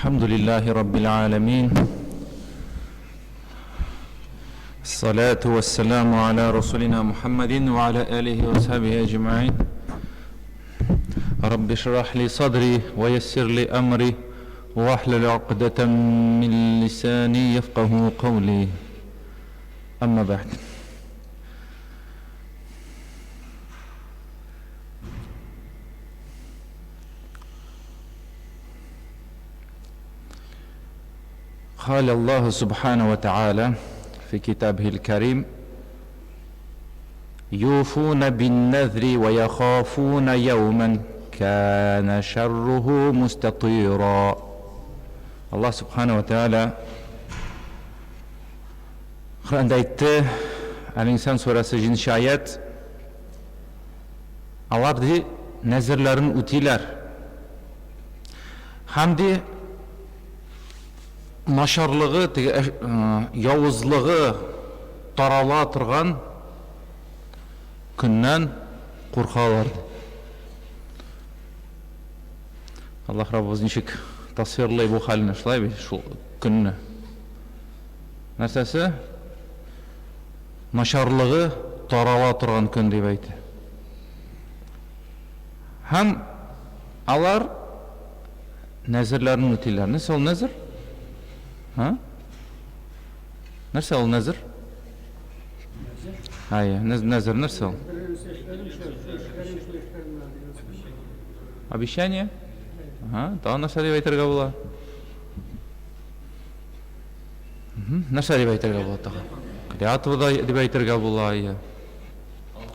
الحمد لله رب العالمين. الصلاة والسلام على رسولنا محمد وعلى آله وصحبه أجمعين. رب اشرح لي صدري ويسر لي أمري واحلل عقدة من لساني يفقه قولي. أما بعد، قال الله سبحانه وتعالى في كتابه الكريم: يوفون بالنذر ويخافون يوما كان شره مستطيرا. Allah subhanahu wa ta'ala Kur'an'da aytdi, Al-İnsan suresi 7. ayet: Alar di nezirlerin utiler hamdi нашарлыгы, явызлыгы тарала торган күннән куркалар. Аллах Раббыбыз ничек тасвирлый бу хәлне, шулай бит, шул көнне. Нәрсәсе? Нашарлыгы тарала торган көн дип әйтә. Һәм алар нәзерләрен үтиләр. Нәрсә ул нәзер? Нәрсә ул нәзер? Нәзер нәрсә ул? Обещание? Тағы нәрсә дип әйтергә була? Нәрсә дип әйтергә була тағы? Клятва дип әйтергә була.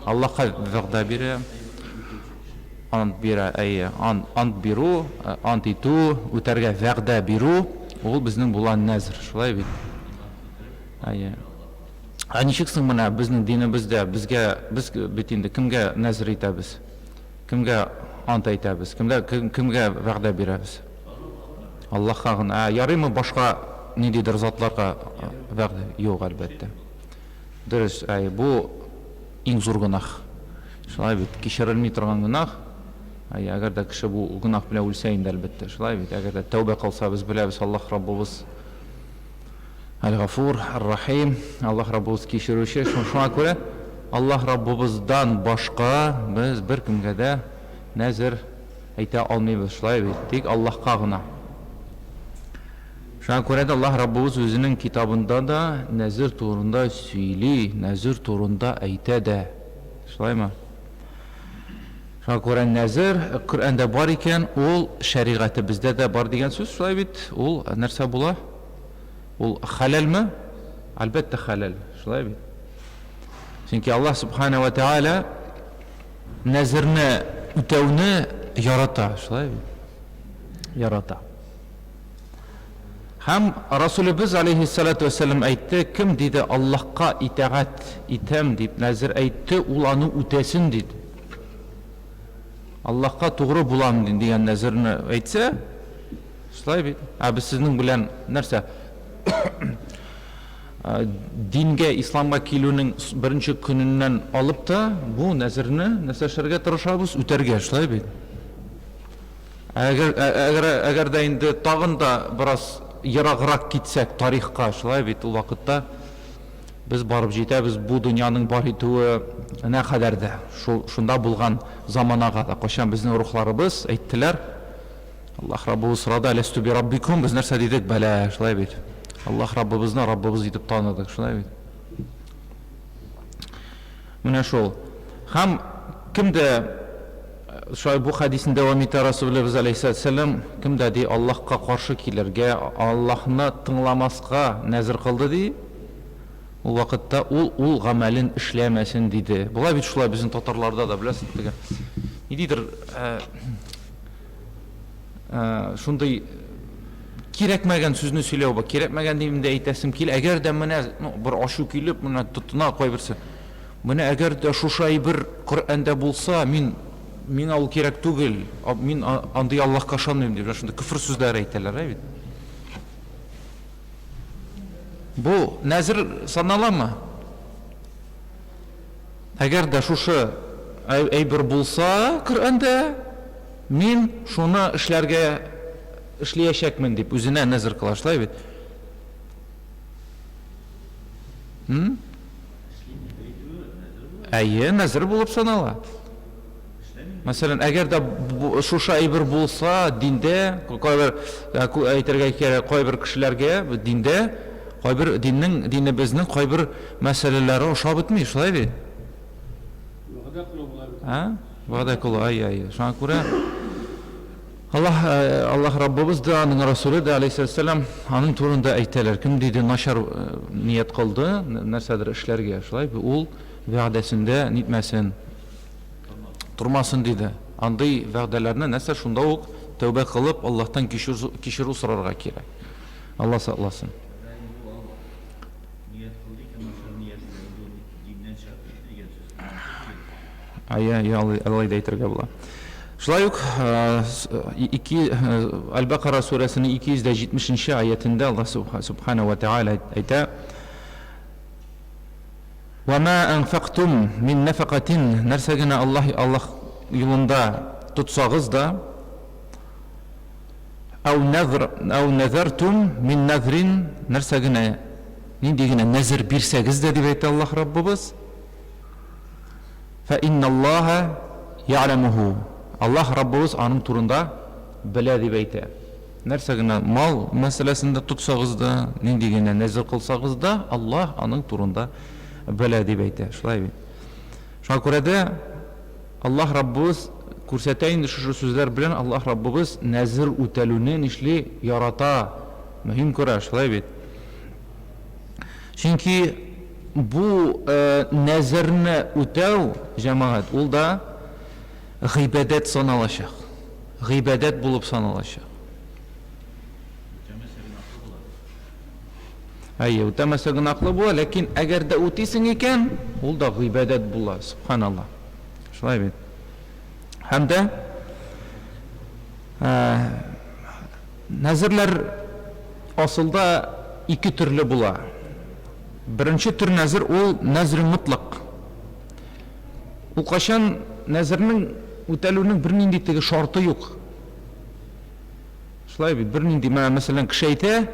Аллаһка вәгъдә бирә, ант бирә, ант бирү, ант итү, үтәргә вәгъдә бирү. Ул безнең булган нәзер, шулай бит. Ничексең менә безнең динебездә, без бит инде кемгә нәзер итәбез? Кемгә ант әйтәбез? Кемгә вәгъдә бирәбез? Аллаһка гына. Ярыймы башка ниндидер затларга вәгъдә? Юк, әлбәттә. Дөрес, бу иң зур гынах. Шулай бит, кичерелми торган гынах. Әгәр дә кеше бу гынах белән үлсә инде, әлбәттә, шулай бит. Әгәр дә тәүбә кылса, без беләбез, Аллаһ Раббыбыз Әл-Гафур, Ар-Рахим, Аллаһ Раббыбыз кичерүче. Шуңа күрә Аллаһ Раббыбыздан башка без бер кемгә дә нәзер әйтә алмыйбыз, шулай бит. Тик Аллаһка гына. Шуңа күрә дә Аллаһ Раббыбыз үзенең китабында да нәзер турында сөйли, нәзер турында әйтә дә. Шулаймы? Шуңа күрә нәзер Коръәндә бар икән, ул шәригате бездә дә бар дигән сүз, шулай бит. Ул нәрсә була? Ул халалмы? Әлбәттә халал, шулай бит. Чөнки Аллаһ субхана ва тааля нәзерне үтәүне ярата, шулай бит. Ярата. Һәм Расулыбыз алейхиссалату вассалам әйтте, кем диде Аллаһка итәгать итәм дип нәзер әйтте, ул аны үтәсен диде. Аллаһка тугры булам дигән нәзерне әйтсә, шулай бит. Без сезнең белән нәрсә? Дингә, исламга килүнең беренче көненнән алып та бу нәзерне нәрсәшәргә тырышабыз, үтәргә, шулай бит. Әгәр дә инде тагын да бераз ераграк китсәк тарихка, шулай бит, ул вакытта без барып җитәбез бу дөньяның бар итүе нә кадәр дә. Шунда булган заманага да кайчан безнең рухларыбыз әйттеләр, Аллаһ Раббыбыз сорады: «Аласту би раббикум?» Без нәрсә дидек? Бәлә, шулай бит. Аллаһ Раббыбызны Раббыбыз итеп таныдык, шулай бит. Менә шул. Һәм кемдә шулай бу хадисен дәвам итә Расулыбыз алейһиссалам, кемдә ди Аллаһка каршы килергә, Аллаһны тыңламаска нәзер кылды ди, ул вакытта ул гамәлен эшләмәсен диде. Булай бит, шулай безнең татарларда да беләсез, нидидер шундай кирәкмәгән сүзне сөйләү бар. Кирәкмәгән дип әйтәсем кил. Әгәр дә менә бер ашу килеп, менә тотына кайберсе. Менә әгәр дә шушы бер Коръәндә булса, мин ул кирәк түгел. Мин андый Аллаһка ышанмыйм дип, шунда күфр сүзләр әйтәләр, бит. Бу нәзер саналамы? Әгәр дә шушы әйбер булса Коръәндә, мин шуны эшләргә эшләячәкмен дип үзенә нәзер кыла, шулай бит. Әйе, нәзер булып санала. Мәсәлән, әгәр дә шушы әйбер булса, диндә, кайбер әйтергә кирәк, кайбер кешеләргә диндә, кайбер динебезнең кайбер мәсьәләләре ошап бетми, шулай бит. Вәгъдә кылу, ай. Шуңа күрә Аллаһ Раббыбыз да, аның Расулы да алейһиссалам аның турында әйтәләр. Кем диде начар ният кылды, нәрсәдер эшләргә, шулай бит, ул вәгъдәсендә нитмәсен, тормасын диде. Андый вәгъдәләрне нәрсә шунда ук тәүбә кылып, Аллаһтан кичерү сорарга кирәк. Алла сакласын. Алай да әйтергә була. Шулай ук Аль-Бакара сүрәсенең 270-нче аятында Аллаһ Субханаһу ва Тааля әйтә: "Ва ма анфaqtum мин нафaqatin", нәрсә генә Аллаһ юлында тотсагыз да, "Ау назартум мин назрин", нәрсә генә, нинди генә нәзер бирсәгез дә, дип әйтә Аллаһ Раббыбыз, "Фа инналлаһа я'ламуху", Аллаһ Раббыбыз аның турында белә дип әйтә. Нәрсә генә мал мәсьәләсендә тотсагыз да, нинди генә нәзер кылсагыз да, Аллаһ аның турында белә дип әйтә. Шулай бит. Шуңа күрә дә Аллаһ Раббыбыз күрсәтә инде шушы сүзләр белән, Аллаһ Раббыбыз нәзер үтәлүне нишли ярата, мөһим күрә, шулай бит. Чөнки бу нәзерне үтәү, җәмәгать, ул да гыйбадәт саналачак. Гыйбадәт булып саналачак. Үтәмәсә гөнаһлы була, ләкин әгәр дә үтисең икән, ул да гыйбадәт була, субханаллах. Шулай бит. Һәм дә нәзерләр асылда ике төрле була. Беренче төр нәзер ул нәзр мутлак. Ул кашан нәзернең үтәлүнең бернинди теге шарты юк. Шулай бит, бернинди, мәсәлән, кеше әйтә,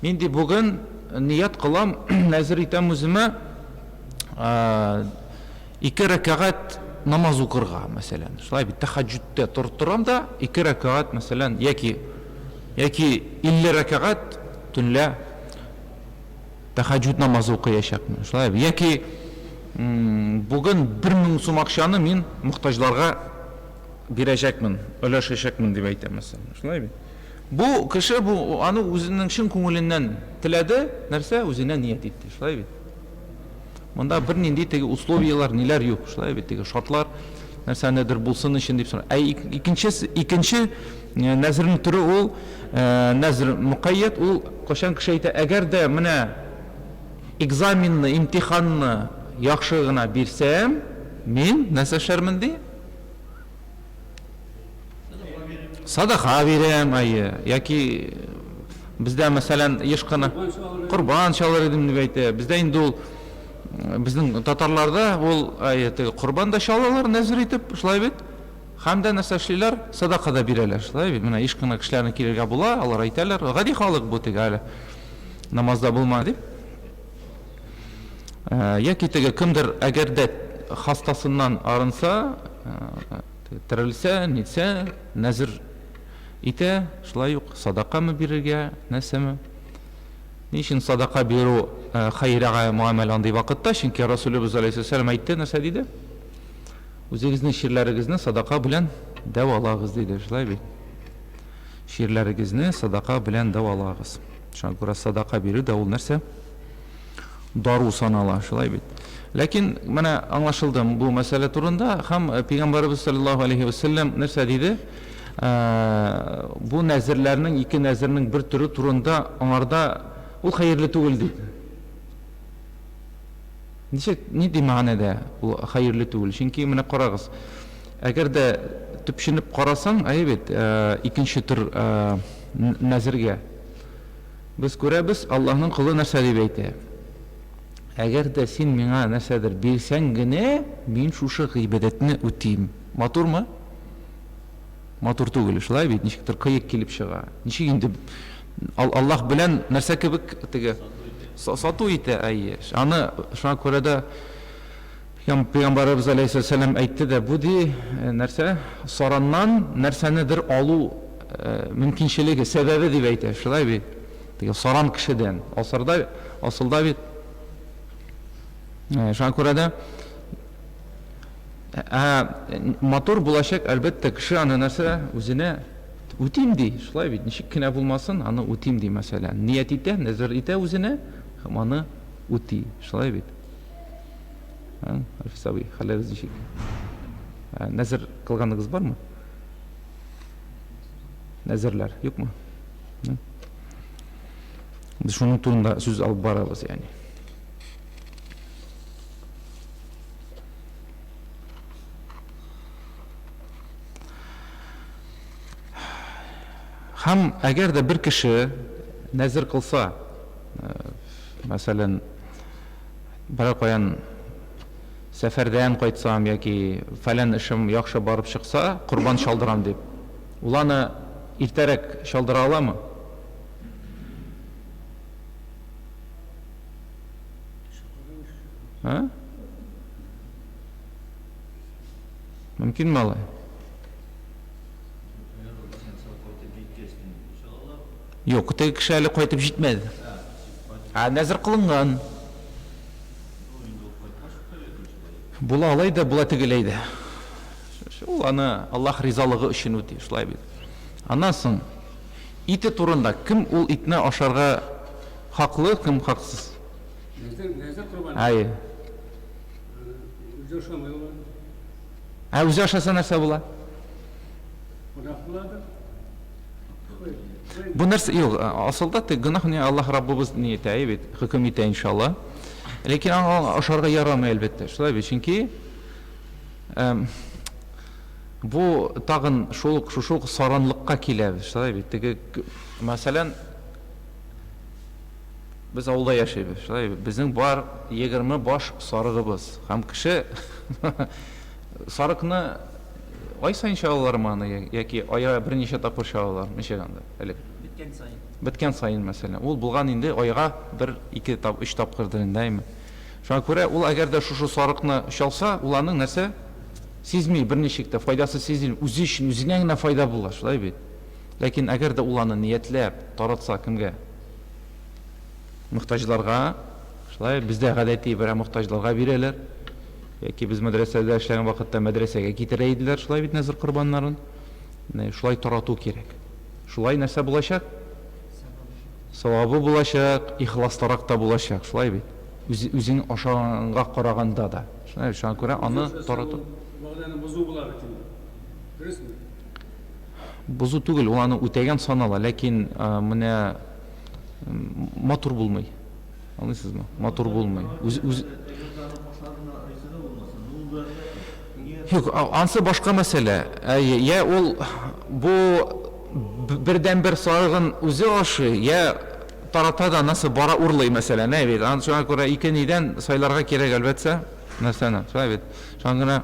мин ди бүген ният кылам, нәзер итәм үземә 2 рәкъәгать намаз укырга, мәсәлән. Шулай бит, тәһаҗҗүдтә торам да 2 рәкъәгать, мәсәлән, яки 50 рәкъәгать төнлә тәһаҗҗүд намазы укыячакмын. Шулай бит, яки бүген 1000 сум акчаны мин мохтаҗларга бирәчәкмен, өләшәчәкмен дип әйтәм, мәсәлән. Шулай бит. Бу кеше аны үзенең чын күңеленнән теләде, нәрсә үзенә ният итте, шулай бит. Монда бернинди теге условиялар, ниләр юк, шулай бит, теге шартлар, нәрсәнедер булсын өчен дип сора. Икенче нәзернең түре ул нәзр муқайят, ул кашан кеше әйтә, әгәр дә менә экзаменны, имтиханны яхшы гына бирсәм, мин нәрсә эшләрмен ди? Садака бирәм, яки бездә мәсәлән еш кына курбан чалыр идем дип әйтә. Бездә инде ул безнең татарларда ул курбан да чалалар нәзер итеп, шулай бит. Һәм дә нәрсә эшлиләр? Садака да бирәләр, шулай бит. Менә еш кына кешеләрне килергә була, алар әйтәләр, гади халык бу теге әле намазда булма дип. Яки теге кемдер әгәр дә хастасыннан арынса, терелсә, нитсә, нәзер итә, шулай ук садакамы бирергә, нәрсәме? Ни өчен садака бирү хәйрәгә муамәлә андый вакытта? Чөнки Расулыбыз алейһиссалам әйтте, нәрсә диде? Үзегезнең ширләрегезне садака белән дәвалагыз диде, шулай бит. Ширләрегезне садака белән дәвалагыз. Шуңа күрә садака бирү дә ул нәрсә? Дару санала, шулай бит. Ләкин менә аңлашылды бу мәсьәлә турында, һәм Пәйгамбәрбез саллаллаһу алейһи ва саллям нәрсә диде? Бу нәзерләрнең, ике нәзернең бер түре турында аңарда ул хәерле түгел диде. Нинди мәгънәдә ул хәерле түгел? Чөнки менә карагыз, әгәр дә төпченеп карасаң, бит, икенче төр нәзергә без күрәбез, Аллаһның кулы нәрсә дип әйтә? Әгәр дә син миңа нәрсәдер бирсәң генә, мин шушы гыйбадәтне үтим. Матурмы? матур түгел, шулай бит, ничектер кыек килеп чыга. Ничек инде Аллаһ белән нәрсә кебек теге сату итә, аны шуңа күрә дә Пәйгамбәрбез алейһиссәлам әйтте дә, бу ди нәрсә сараннан нәрсәнедер алу мөмкинчелеге, сәбәбе дип әйтә, шулай бит. Теге саран кешедән асылда бит. Шуңа күрә дә матур булачак, әлбәттә, кеше аны нәрсә үзенә үтим ди, шулай бит. Ничек кенә булмасын, аны үтим ди, мәсәлән. Ният итә, назар итә үзенә, һәм аны үти, шулай бит. Алфисаби, хәлләрегез ничек? Назар кылганыгыз бармы? Назарлар юкмы? Без шуның турында сүз алып барабыз, яни. Һәм әгәр дә бер кеше назар кылса, мәсәлән, бер каян сәфәрдән кайтсам яки фәлән эшем яхшы барып чыкса, курбан чалдырам дип. Ул аны иртәрәк чалдыра аламы? Мөмкинме алай? Юк, теге кеше әле кайтып җитмәде. Назар кылынган. Була алай да, була тегеләй дә. Ул аны Аллаһ ризалыгы өчен үти, шулай бит. Аннан соң ите турында кем ул итне ашарга хаклы, кем хаксыз? Назар курбан. Үзе ашамый ул. Үзе ашаса нәрсә була? Гөнаһ булады. Бу нәрсә юк, асылда гөнаһ не Аллаһ Раббыбыз не итә бит, хөкем итә иншалла. Ләкин аңа ашарга ярамый әлбәттә, шулай бит, чөнки бу тагын шул саранлыкка килә, шулай бит. Теге мәсәлән, без авылда яшәйбез, шулай бит. Безнең бар 20 баш сарыгыбыз. Һәм кеше сарыкны ай сайын чалалармы аны, яки айга берничә тапкыр чалалар, ничек анда? Элек беткән сайын мәсәлән. Ул булган инде айга 1-2 3 тапкырдыр инде. Шуңа күрә ул әгәр дә шушы сарыкны чалса, ул аның нәрсә сизми, берничек тә файдасы сизелми, үзе өчен үзенә генә файда була, шулай бит. Ләкин әгәр дә ул аны ниятләп таратса кемгә? Мөхтаҗларга, шулай бездә гадәти бер мөхтаҗларга бирәләр. Яки без мәдрәсәдә эшләгән вакытта мәдрәсәгә китерә иделәр, шулай бит назар курбаннарын. Шулай тарату кирәк. Шулай нәрсә булачак? Савабы булачак, ихластарак та булачак, шулай бит. Үзең ашаганга караганда да. Шуңа күрә аны тарату. Вәгъдәне бозу була бит. Дөресме? Бозу түгел, ул аны үтәгән санала, ләкин менә матур булмый. Аңлыйсызмы? Матур булмый. Юк, ансы башка мәсьәлә. Я ул бу бердән бер сарыгын үзе ашый, я тарата да насы бара урлый мәсәлән, бит. Шуңа күрә ике нидән сайларга кирәк әлбәттә. Нәрсәне, шулай бит. Шуңа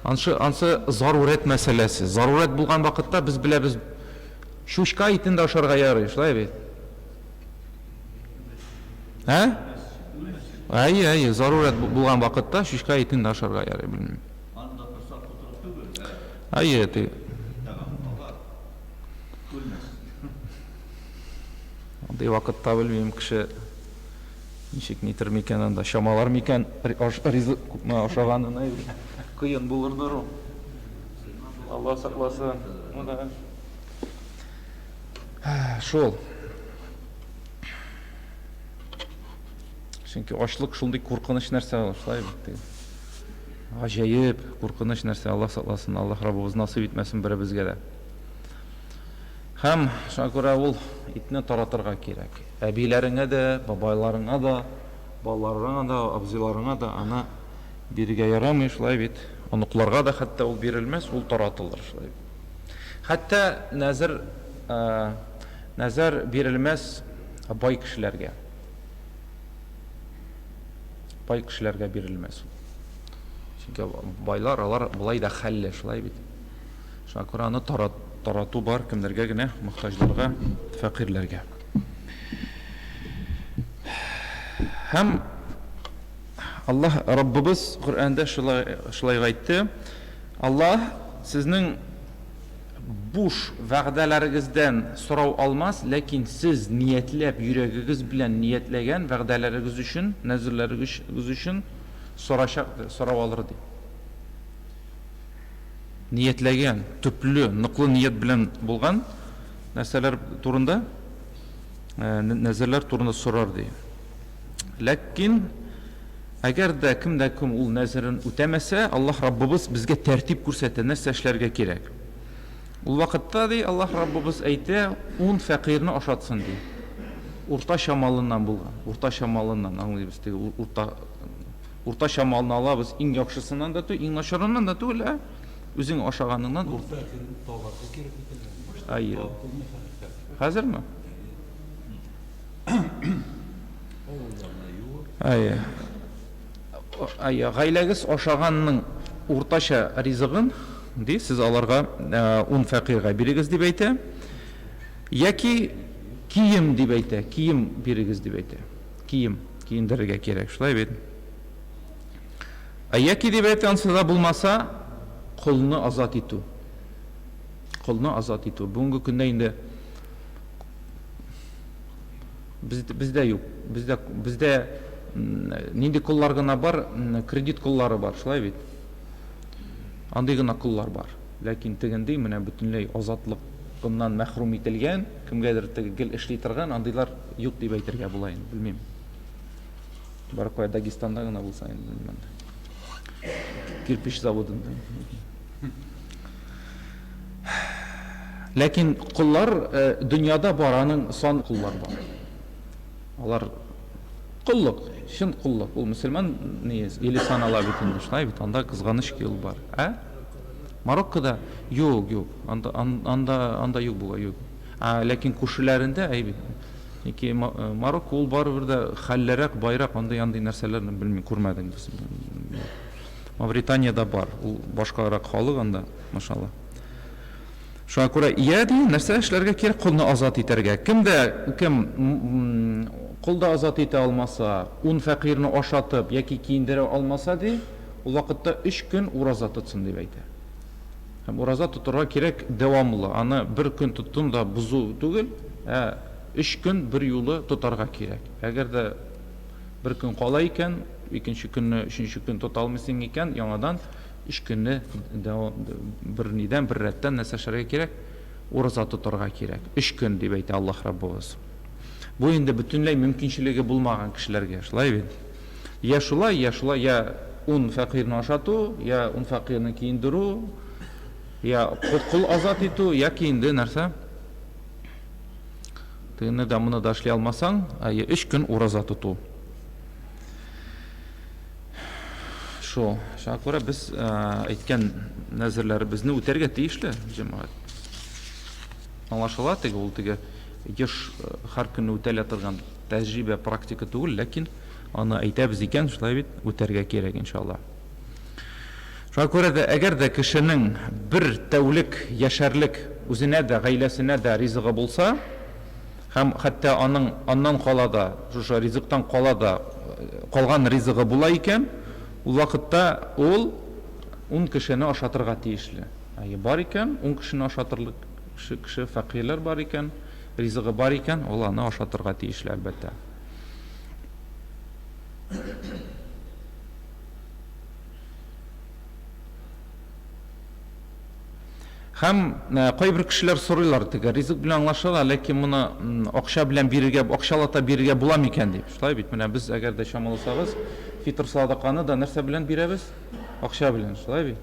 ансы зарурат мәсьәләсе. Зарурат булган вакытта без беләбез, шушка итен дә ашарга ярый, шулай бит. Зарурат булган вакытта шушка итен дә ашарга ярый, белмим. Ти. Андый вакытта белмим, кеше ничек нитер микән анда, шамалар микән ризык күпме ашаганына кыен булырдыр ул. Алла сакласын. Шул. Чөнки ачлык шундый куркыныч нәрсә, шулай бит. Гаҗәеп куркыныч нәрсә, Алла сакласын, Аллаһ Раббыбыз насыйп итмәсен беребезгә дә. Һәм шуңа күрә ул итне таратырга кирәк. Әбиләреңә дә, бабайларыңа да, балаларыңа да, абзыйларыңа да аны бирергә ярамый, шулай бит. Онукларга да хәтта ул бирелмәс, ул таратылыр, шулай бит. Хәтта назар бирелмәс бай кешеләргә. Бай кешеләргә бирелмәс. Чөнки байлар алар булай да хәлле, шулай бит. Шуңа күрә аны тарату бар кемнәргә генә, мохтаҗларга, фәкыйрьләргә. Һәм Аллаһ Раббыбыз Коръәндә шулай әйтте. Аллаһ сезнең буш вәгъдәләрегездән сорау алмас, ләкин сез ниятләп, йөрәгегез белән ниятләгән вәгъдәләрегез өчен, нәзерләрегез өчен сорау алыр ди. Ниятләгән, төпле, ныклы ният белән булган нәрсәләр турында, нәзерләр турында сорар ди. Ләкин әгәр дә кем ул нәзерен үтәмәсә, Аллаһ Раббыбыз безгә тәртип күрсәтә, нәрсә эшләргә кирәк. Ул вакытта ди Аллаһ Раббыбыз әйтә, 10 фәкыйрне ашатсын ди. Урта шамалыннан булган. Урта шамалыннан, аңлыйбыз ди. Урта шамалны алабыз, иң яхшысыннан да түгел, иң начарыннан да түгел, үзең ашаганыңнан урта. Айы. Хәзерме? Айы. Гаиләгез ашаганның урташа ризыгын ди, сез аларга 10 фәкыйргә бирегез дип әйтә. Яки кием дип әйтә, кием бирегез дип әйтә. Кием, киендерергә кирәк, шулай бит. Яки дип әйтә, ансыда булмаса, кулны азат итү. Кулны азат итү. Бүгенге көндә инде бездә юк. Бездә нинди куллар гына бар, кредит куллары бар, шулай бит. Андый гына куллар бар. Ләкин тегендей менә бөтенләй азатлыгыннан мәхрүм ителгән, кемгәдер гел эшли торган, андыйлар юк дип әйтергә була инде, белмим. Бар кая Дагестанда гына булса инде, белмим. Кирпич заводында. Ләкин куллар дөньяда бар, аның сан куллар бар. Алар куллык, шын куллык. Ул мөселман ниез, или санала бит инде, шулай бит, анда кызганыч кил бар. Мароккода юк. Анда юк була, юк. Ләкин күршеләрендә әйбит. Яки Марокко ул барыбер дә хәлләрәк, байрак, андый нәрсәләрне белмим, күрмәдем без. Мавританияда бар, ул башкарак халык анда, машалла. Шуңа күрә ди, нәрсә эшләргә кирәк, кулны азат итәргә. Кем кулда азат итә алмаса, 10 фәкыйрне ашатып яки киендерә алмаса ди, ул вакытта 3 көн ураза тотсын дип әйтә. Һәм ураза тотырга кирәк дәвамлы. Аны бер көн тоттым да бузу түгел, 3 көн бер юлы тотарга кирәк. Әгәр дә бер көн кала икән, икенче көнне, өченче көн тота алмыйсың икән, яңадан 3 көнне бер рәттән нәрсә эшләргә кирәк? Ураза тотарга кирәк. 3 көн дип әйтә Аллаһ Раббыбыз. Бу инде бөтенләй мөмкинчелеге булмаган кешеләргә, шулай бит. Я шулай, я 10 фәкыйрне ашату, я 10 фәкыйрне киендерү, я кул азат итү, яки инде нәрсә? Тегене дә моны да эшли алмасаң, 3 көн ураза тоту. Шуңа күрә без әйткән нәзерләребезне үтәргә тиешле, җәмәгать. Аңлашыла теге ул теге еш һәр көнне үтәлә торган тәҗрибә, практика түгел, ләкин аны әйтәбез икән, шулай бит, үтәргә кирәк иншалла. Шуңа күрә дә әгәр дә кешенең бер тәүлек яшәрлек үзенә дә, гаиләсенә дә ризыгы булса, һәм хәтта аннан калада, шушы ризыктан калада калган ризыгы була икән, ул вакытта ул 10 кешене ашатырга тиешле. Бар икән, 10 кешене ашатырлык кеше фәкыйрләр бар икән, ризыгы бар икән, ул аны ашатырга тиешле, әлбәттә. Һәм кайбер кешеләр сорыйлар, теге ризык белән аңлашыла, ләкин моны акча белән бирергә, акчалата бирергә була микән дип. Шулай бит, менә без әгәр дә чамаласагыз, фитр садаканы да нәрсә белән бирәбез? Акча белән, шулай бит.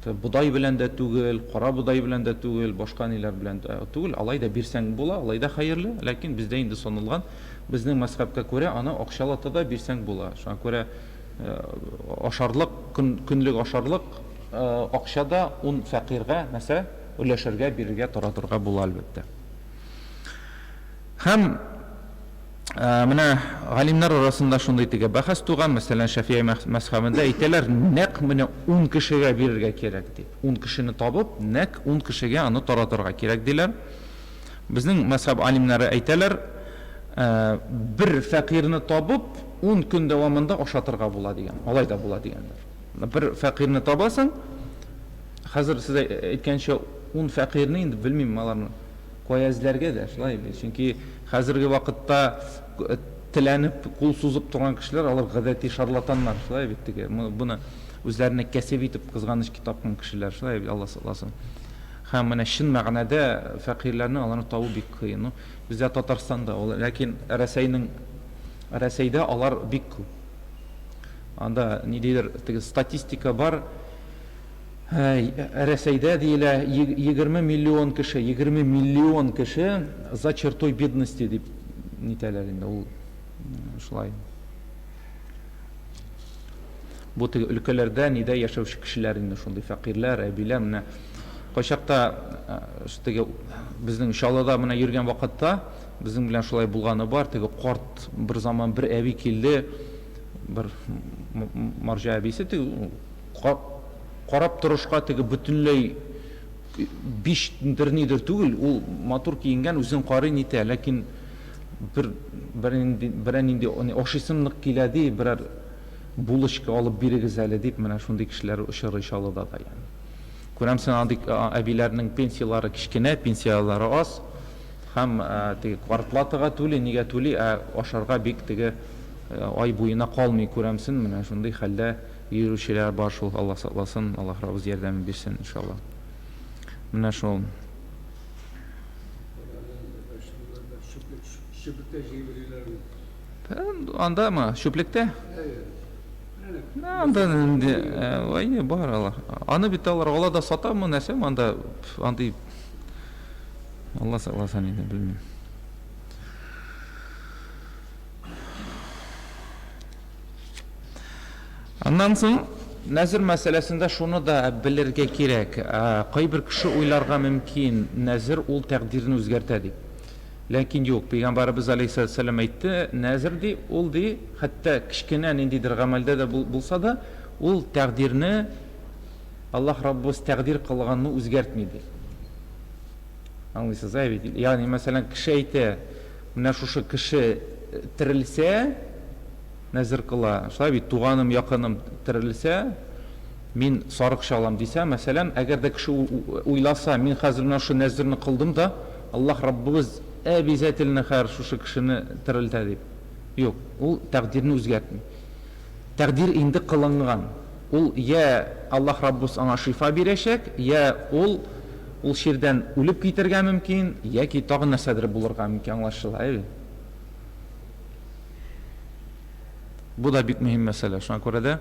Будай белән дә түгел, кара будай белән дә түгел, башка ниләр белән дә түгел, алай да бирсәң була, алай да хәерле, ләкин бездә инде саналган, безнең мәзһәбкә күрә аны акчалата да бирсәң була. Шуңа күрә ашарлык, көнлек ашарлык акчада 10 фәкыйргә, нәрсә, өләшергә, бирергә, таратырга була, әлбәттә. Һәм Менә галимнәр арасында шундый теге бәхәс туган, мәсәлән, Шафии мәзһәбендә әйтәләр, нәкъ менә 10 кешегә бирергә кирәк дип. 10 кешене табып, нәкъ 10 кешегә аны таратырга кирәк диләр. Безнең мәзһәб алимнәре әйтәләр, бер фәкыйрне табып, 10 көн дәвамында ашатырга була дигән. Алай да була дигәннәр. Бер фәкыйрне табасың, хәзер сез әйткәнчә 10 фәкыйрне инде белмим, аларны кая эзләргә дә, шулай бит. Чөнки хәзерге вакытта теләнеп, кул сузып торган кешеләр, алар гадәти шарлатаннар, шулай бит теге. Буны үзләренә кәсеп итеп кызганыч тапкан кешеләр, шулай бит, Алла сакласын. Һәм менә чын мәгънәдә фәкыйрләрне аларны табу бик кыен. Бездә Татарстанда, ләкин Рәсәйдә алар бик күп. Анда ниндидер теге статистика бар. Рәсәйдә диелә 20 миллион кеше за чертой бедности дип нитәләр инде, ул шулай. Бу теге өлкәләрдә нидә яшәүче кешеләр инде шундый фәкыйрләр, әбиләр менә кайчакта теге безнең Шалада менә йөргән вакытта безнең белән шулай булганы бар. Теге карт бер заман бер әби килде, бер марҗа әбисе теге карап торышка теге бөтенләй биш нидер түгел, ул матур киенгән, үзен карый нитә, ләкин бер инде ашыйсым нык килә ди, берәр булочка алып бирегез әле дип, менә шундый кешеләр очрый Шалада да. Күрәмсең, андый әбиләрнең пенсиялары кичкенә, пенсиялары аз, һәм теге квартплатага түли, нигә түли, ашарга бик теге ай буена калмый, күрәмсең, менә шундый хәлдә йөрүчеләр бар шул. Алла сакласын, Аллаһ Раббыбыз ярдәм бирсен иншалла. Менә шул. Андамы, шүплектә? Анда инде бар Алла. Аны бит алар алада сатамы, нәрсәме анда, андый Алла сакласын инде, белмим. Аннан соң нәзер мәсьәләсендә шуны да белергә кирәк. Кайбер кеше уйларга мөмкин, нәзер ул тәкъдирне үзгәртә дип. Ләкин юк, Пәйгамбәрбез алейһиссәлам әйтте, нәзер ди, ул ди, хәтта кичкенә ниндидер гамәлдә дә булса да, ул тәкъдирне Аллаһ Раббыбыз тәкъдир кылганны үзгәртми ди. Аңлыйсыз, бит? Ягъни, мәсәлән, кеше әйтә, менә шушы кеше терелсә, нәзер кыла, шулай бит, туганым, якыным терелсә, мин сарыкча алам дисә, мәсәлән, әгәр дә кеше уйласа, мин хәзер менә шу нәзерне кылдым да, Аллаһ Раббыбыз обязательно хәр шушы кешене терелтә дип. Юк, ул тәкъдирне үзгәртми. Тәкъдир инде кылынган. Ул я Аллаһ Раббыбыз аңа шифа бирәчәк, я ул ширдән үлеп китергә мөмкин, яки тагын нәрсәдер булырга мөмкин, аңлашыла. Бу да бик мөһим мәсьәлә. Шуңа күрә дә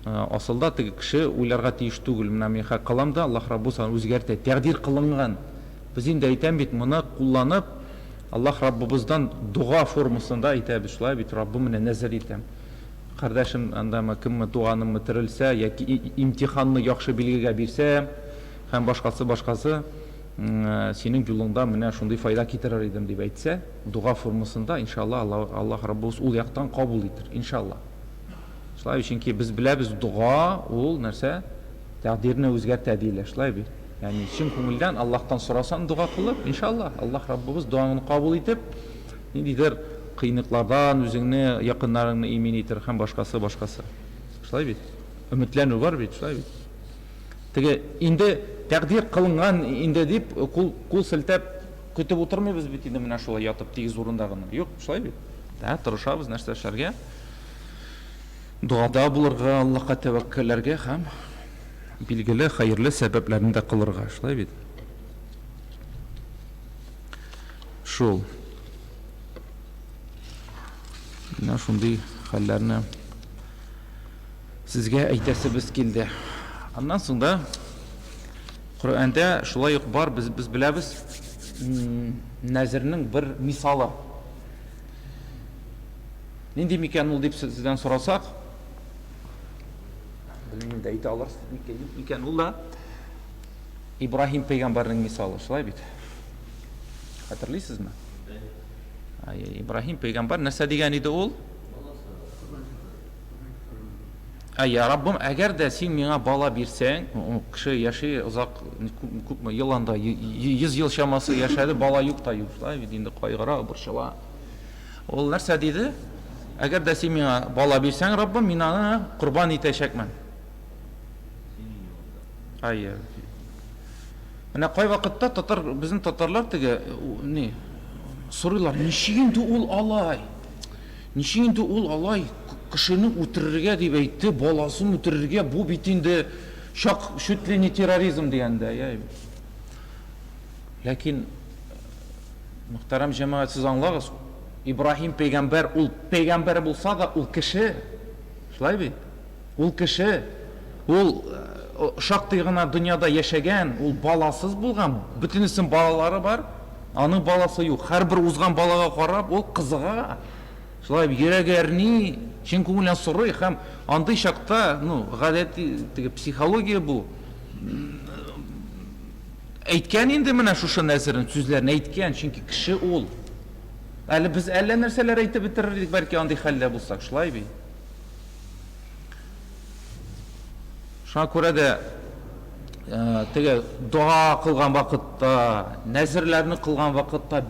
асылда теге кеше уйларга тиеш түгел. Менә мин кылам да, Аллаһ Раббыбыз аны үзгәртә. Тәкъдир кылынган. Без инде әйтәм бит, моны кулланып, Аллаһ Раббыбыздан дуга формасында әйтәбез, шулай бит, Раббым менә нәзер итәм. Кардәшем, андамы кемме туганымы терелсә, яки имтиханны яхшы билгегә бирсә, һәм башкасы, синең юлыңда менә шундый файда китерер идем дип әйтсә, дуга формасында, иншалла, Аллаһ Раббыбыз ул яктан кабул итер, иншалла. Шулай, чөнки без беләбез, дуга ул нәрсә тәкъдирне үзгәртә диләр, шулай бит. Ягъни чын күңелдән Аллаһтан сорасаң, дуга кылып, иншалла, Аллаһ Раббыбыз дуаңны кабул итеп, ниндидер кыйныклардан үзеңне, якыннарыңны имин итер, һәм башкасы. Шулай бит. Өметләнү бар бит, шулай бит. Теге инде тәкъдир кылынган инде дип, кул селтәп көтеп утырмыйбыз бит инде менә шулай ятып тигез урында гына. Юк, шулай бит. Тырышабыз нәрсә эшләргә. Дуада булырга, Аллаһка тәвәккәлләргә һәм билгеле хәерле сәбәпләрне дә кылырга, шулай бит. Шул. Менә шундый хәлләрне сезгә әйтәсебез килде. Аннан соң да Коръәндә шулай ук бар, без беләбез, нәзернең бер мисалы. Нинди микән ул дип сездән сорасак, белмим дә әйтә алырсыз микән ул да Ибраһим пәйгамбәрнең мисалы, шулай бит. Хәтерлисезме? İbrahim peygamber ne degan idi ol? Ya Rabbim eğer de sen bana bala birsen, o kişi yaşı uzak yılanda 100 yıl şaması yaşadı, bala yok da yok. Dinde kaygıra burşala. Ol nerse dedi? Eğer de sen bana bala birsen Rabbim minana kurban iteşekmen. Hayır. Ne koy vakitte Tatar bizim Tatarlar tege ne soruyorlar nişinde ol alay. Nişinde ol alay kışını ötürürge diye aytdı, balasını ötürürge bu bitinde şak şütleni terörizm diyende ya. Lakin muhterem cemaat siz anlayız. İbrahim peygamber ol peygamber bulsa da ol kişi. Şulay bi. Ol kişi. Ol şaktığına dünyada yaşagan, ol balasız bulgan, bütünüsün balaları var, anın balası yok. Her bir uzgan balaga qarab, ol kızıga. Şulay yüreğerni, çünkü ulan soruy hem andı şakta, gadeti psixologiya bu. Aytgan endi mana şu nazarin sözlerini aytgan, çünkü kişi ol. Hali biz elle narsalar aytib bitirdik, belki andı halle bulsak, şulay bi. Şuna göre de tege dua kılgan vakitte, nezirlerini kılgan vakitte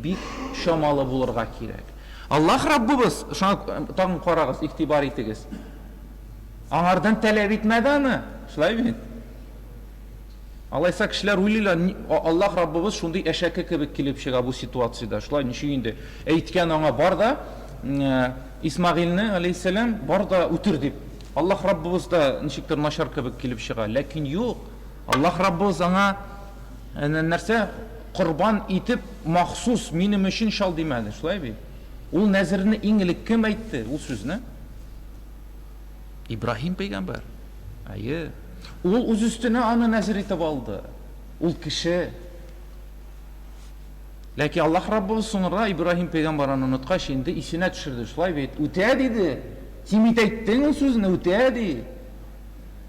bik şamalı bulurga kirek. Allah Rabbimiz, şuna tağın korağız, iktibar ettigiz. Anardan talep etmedeni, şulay bilin. Alaysa kişiler uyliler, Allah Rabbimiz şunday eşeke kebek kilip şiga bu situasyada, şulay nişiyinde. Eytken ona var da, İsmail'ni aleyhisselam var da ötür dip. Allah Rabbimiz da nişiktir naşar kebek kilip şiga, lakin yok. Allah Rabbimiz ona nerse kurban etip mahsus benim için şal demedi, şulay bilin. O nezirini İngiliz kim aytdı o sözünü? İbrahim peygamber. Hayır. O öz üstüne anı nezir etip aldı. O kişi. Lakin Allah Rabbimiz sonra İbrahim peygamberini unutqa şimdi işine düşürdü. Şulay beyt. Öte dedi. Kimit ayttın o sözünü öte dedi.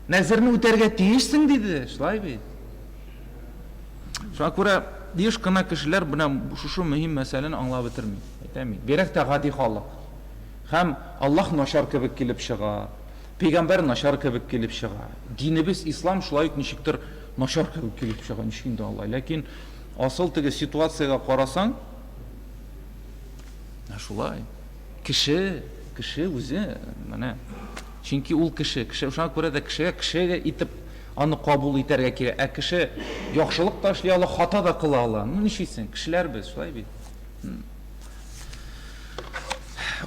Nezirini öterge tiyişsin dedi. Şulay beyt. Şuna göre diş kına kişiler buna şu mühim meseleni anlayıp bitirmeyin. Berek de gadi halk. Hem Allah naşar kebek kilip şiga, peygamber naşar kebek kilip şiga. Dinimiz İslam şulayık nişiktir naşar kebek kilip şiga nişkinde Allah. Lakin asıl tege situasiyaya qarasan, şulay. Kişi özü, mana. Çünkü ol kişi şuna göre de kişiye itip anı kabul iterge kirek. Kişi yaxşılık taşlayalı, hata da kılalı. Nişiysin? Kişiler biz, şulay bil.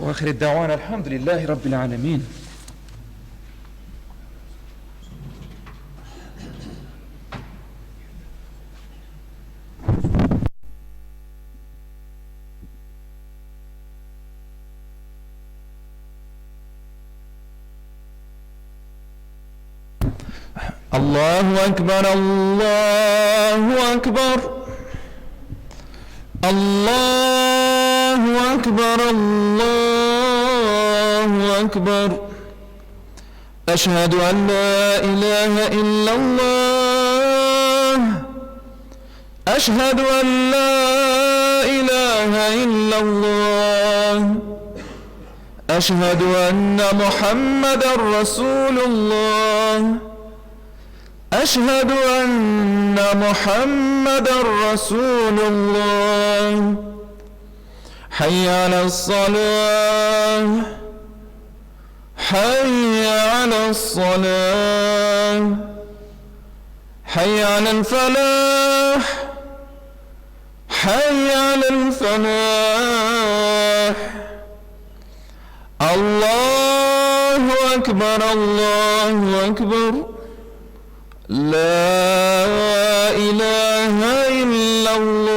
وآخر الدعوانا الحمد لله رب العالمين. الله أكبر الله أكبر الله أكبر الله أكبر أشهد أن لا إله إلا الله أشهد أن لا إله إلا الله أشهد أن محمدا رسول الله أشهد أن محمدا رسول الله حي على الصلاة حي على الصلاة حي على الفلاح حي على الفلاح الله أكبر الله أكبر لا إله إلا الله.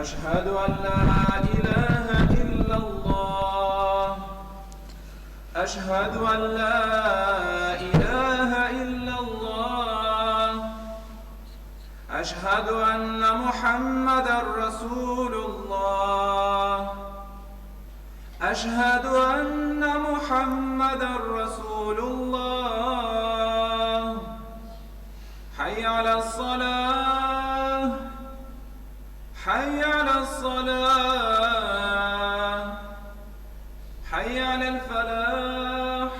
أشهد أن لا إله إلا الله أشهد أن لا إله إلا الله أشهد أن محمدا رسول الله أشهد أن محمدا رسول الله حي على الصلاة حي على الصلاة حي على الفلاح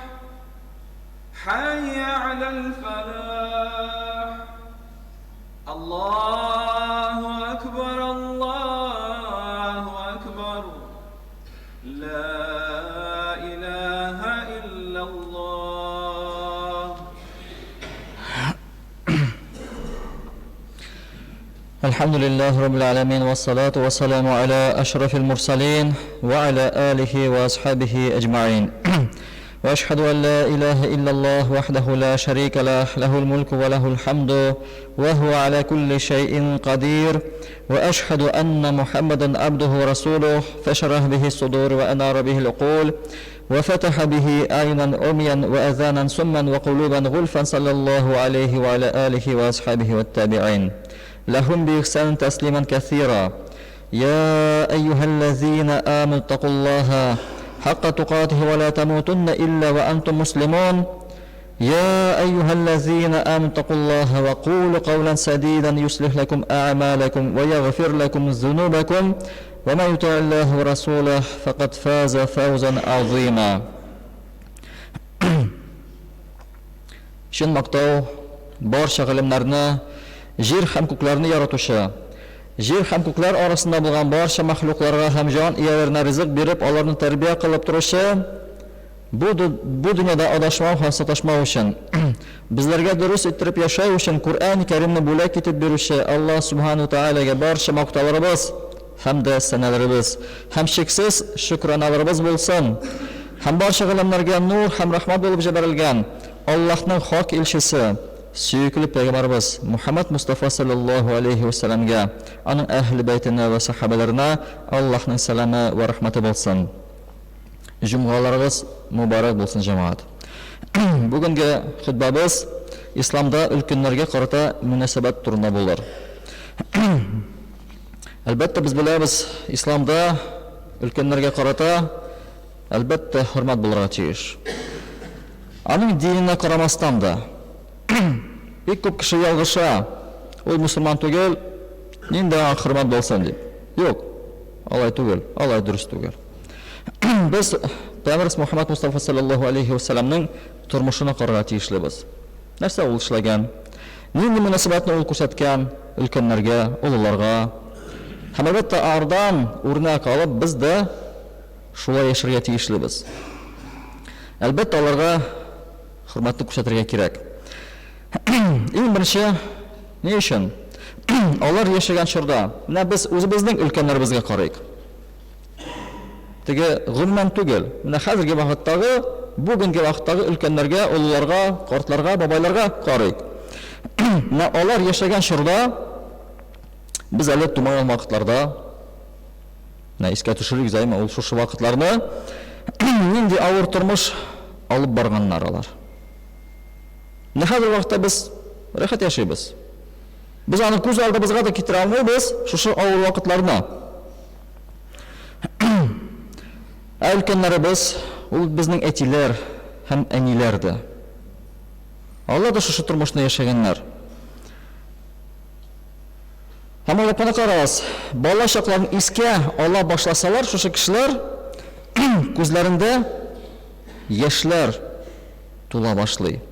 حي على الفلاح الله أكبر الله أكبر لا إله إلا الله الحمد لله رب العالمين والصلاة والسلام على أشرف المرسلين وعلى آله وأصحابه أجمعين وأشهد أن لا إله إلا الله وحده لا شريك له له الملك وله الحمد وهو على كل شيء قدير وأشهد أن محمدا عبده ورسوله فشرح به الصدور وأنار به العقول وفتح به أعينا عميا وأذانا سما وقلوبا غلفا صلى الله عليه وعلى آله وأصحابه والتابعين لهم بإحسان تسليما كثيرا يا أيها الذين آمنوا اتقوا الله حق تقاته ولا تموتن إلا وأنتم مسلمون يا أيها الذين آمنوا اتقوا الله وقولوا قولا سديدا يصلح لكم أعمالكم ويغفر لكم ذنوبكم ومن يطع الله ورسوله فقد فاز فوزا عظيما Шын мақтау барша ғылымдарына жер һәм күкләрне яратушы, жер һәм күкләр арасында булган барша мәхлукларга һәм җан ияләренә ризык биреп, аларны тәрбия кылып торучы, бу дөньяда адашмау һәм саташмау өчен, безләргә дөрес иттереп яшәү өчен Кур'ан-ы Кәримне бүләк итеп бирүче Аллаһ Субхану Тәгаләгә барша мактауларыбыз һәм дә сәнәләребез, һәм шексез шөкраналарыбыз булсын. Һәм барша гыйлемнәргә нур һәм рәхмәт булып җибәрелгән Аллаһның хак илчесе, сөйкілі пәйгамбарыбыз Мухаммад Мустафа саллаллаху алейхи вассаламга, аның әхлі бәйтіне вә сахабаларына Аллаһның сәламы вә рахматы болсын. Жұмғаларығыз мүбарак болсын, жамаат. Бүгінгі хутбабыз исламда үлкенлерге қарата мөнәсәбәт турында булыр. Әлбәттә без беләбез, исламда үлкенлерге қарата әлбәттә хөрмәт булырга тиеш. Аның диненә карамастан да бик күп кеше ялгыша, ул мусульман түгел, нинди хөрмәт булсын дип. Юк, алай түгел, алай дөрес түгел. Без Пәйгамбәрбез Мухаммад Мустафа саллаллаху алейхи вассаламның тормышына карарга тиешлебез. Нәрсә ул эшләгән? Нинди мөнәсәбәтне ул күрсәткән өлкәннәргә, улларга? Һәм әлбәттә ардан үрнәк алып без дә шулай яшәргә тиешлебез. Әлбәттә аларга хөрмәтне күрсәтергә кирәк. Иң беренче, ни өчен? Алар яшәгән чорда, менә без үзебезнең өлкәннәребезгә карыйк. Теге гомумән түгел, менә хәзерге вакыттагы, бүгенге вакыттагы өлкәннәргә, улларга, картларга, бабайларга карыйк. Менә алар яшәгән чорда, без әле тумаган вакытларда, менә искә төшерик зәйме, ул шушы вакытларны нинди авыр тормыш алып барганнар алар. Менә хәзер вакытта без рәхәт яшәйбез. Без аны күз алдыбызга да китерә алмыйбыз, шушы авыр вакытларны. Өлкәннәребез, ул безнең әтиләр һәм әниләрдә. Алар да шушы тормышны яшәгәннәр. Һәм алар карагыз, бала чакларын искә ала башласалар, шушы кешеләр күзләрендә яшьләр тула башлый.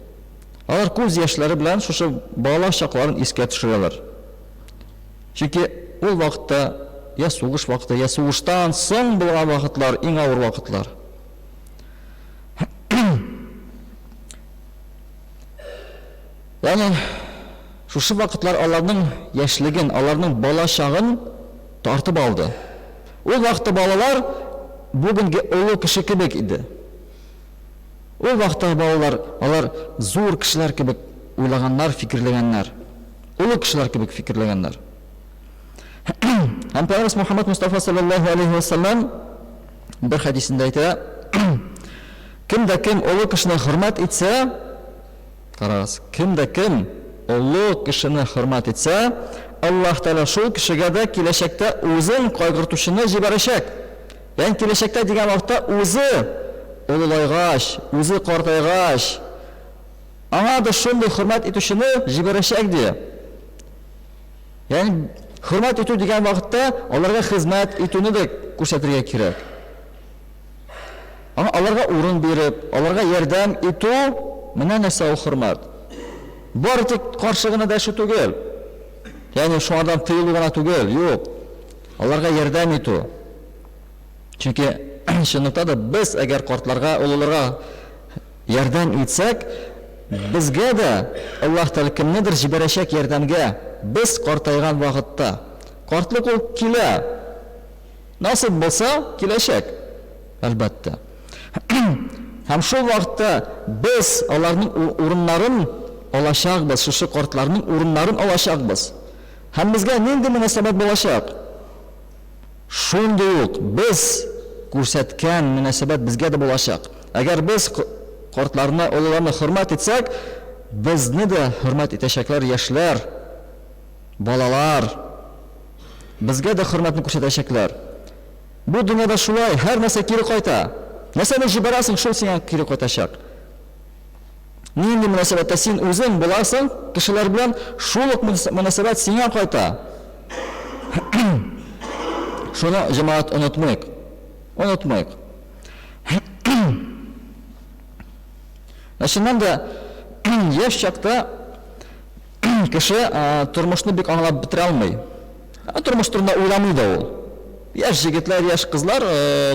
Алар күз яшьләре белән шушы бала чакларын искә төшерәләр. Чөнки ул вакытта, я сугыш вакыты, я сугыштан соң булган вакытлар, иң авыр вакытлар. Ягъни шушы вакытлар аларның яшьлеген, аларның бала чагын тартып алды. Ул вакытта балалар бүгенге олы кеше кебек иде. Ул вакытта балалар, алар зур кешеләр кебек уйлаганнар, фикерләгәннәр. Олы кешеләр кебек фикерләгәннәр. Һәм Пәйгамбер Мөхәммәд Мустафа саллаллаһу алейхи ва саллям бер хадисендә әйтә, кем дә кем олы кешене хөрмәт итсә, карагыз, кем дә кем олы кешене хөрмәт итсә, Аллаһ Тәала шул кешегә дә киләчәктә үзен кайгыртучыны җибәрәчәк. Ягъни киләчәктә дигән вакытта үзе олылайгач, үзе картайгач, аңа да шундый хөрмәт итүчене җибәрәчәк ди. Ягъни хөрмәт итү дигән вакытта аларга хезмәт итүне дә күрсәтергә кирәк. Аларга урын биреп, аларга ярдәм итү, менә нәрсә ул хөрмәт. Бары тик каршы гына дәшү түгел. Ягъни шуңардан тыелу гына түгел, юк. Аларга ярдәм итү. Чөнки чынлыкта да без әгәр картларга, олыларга ярдәм итсәк, безгә дә Аллаһ Тәала кемнедер җибәрәчәк ярдәмгә. Без картайган вакытта. Картлык ул килә. Насып булса, киләчәк. Әлбәттә. Һәм шул вакытта без аларның урыннарын алачакбыз, шушы картларның урыннарын алачакбыз. Һәм безгә нинди мөнәсәбәт булачак? Шундый ук без күрсәткән мөнәсәбәт безгә дә булачак. Әгәр без картларны, олыларны хөрмәт итсәк, безне дә хөрмәт итәчәкләр яшьләр, балалар. Безгә дә хөрмәтне күрсәтәчәкләр. Бу дөньяда шулай, һәр нәрсә кире кайта. Нәрсәне җибәрәсең, шул сиңа кире кайтачак. Нинди мөнәсәбәттә син үзең буласың, кешеләр белән шул ук мөнәсәбәт сиңа кайта. Шуны җәмәгать онытмыйк. Онытмыйк. Чыннан да яшь чакта кеше тормышны бик аңлап бетерә алмый. Тормыш турында уйламый да ул. Яшь җегетләр, яшь кызлар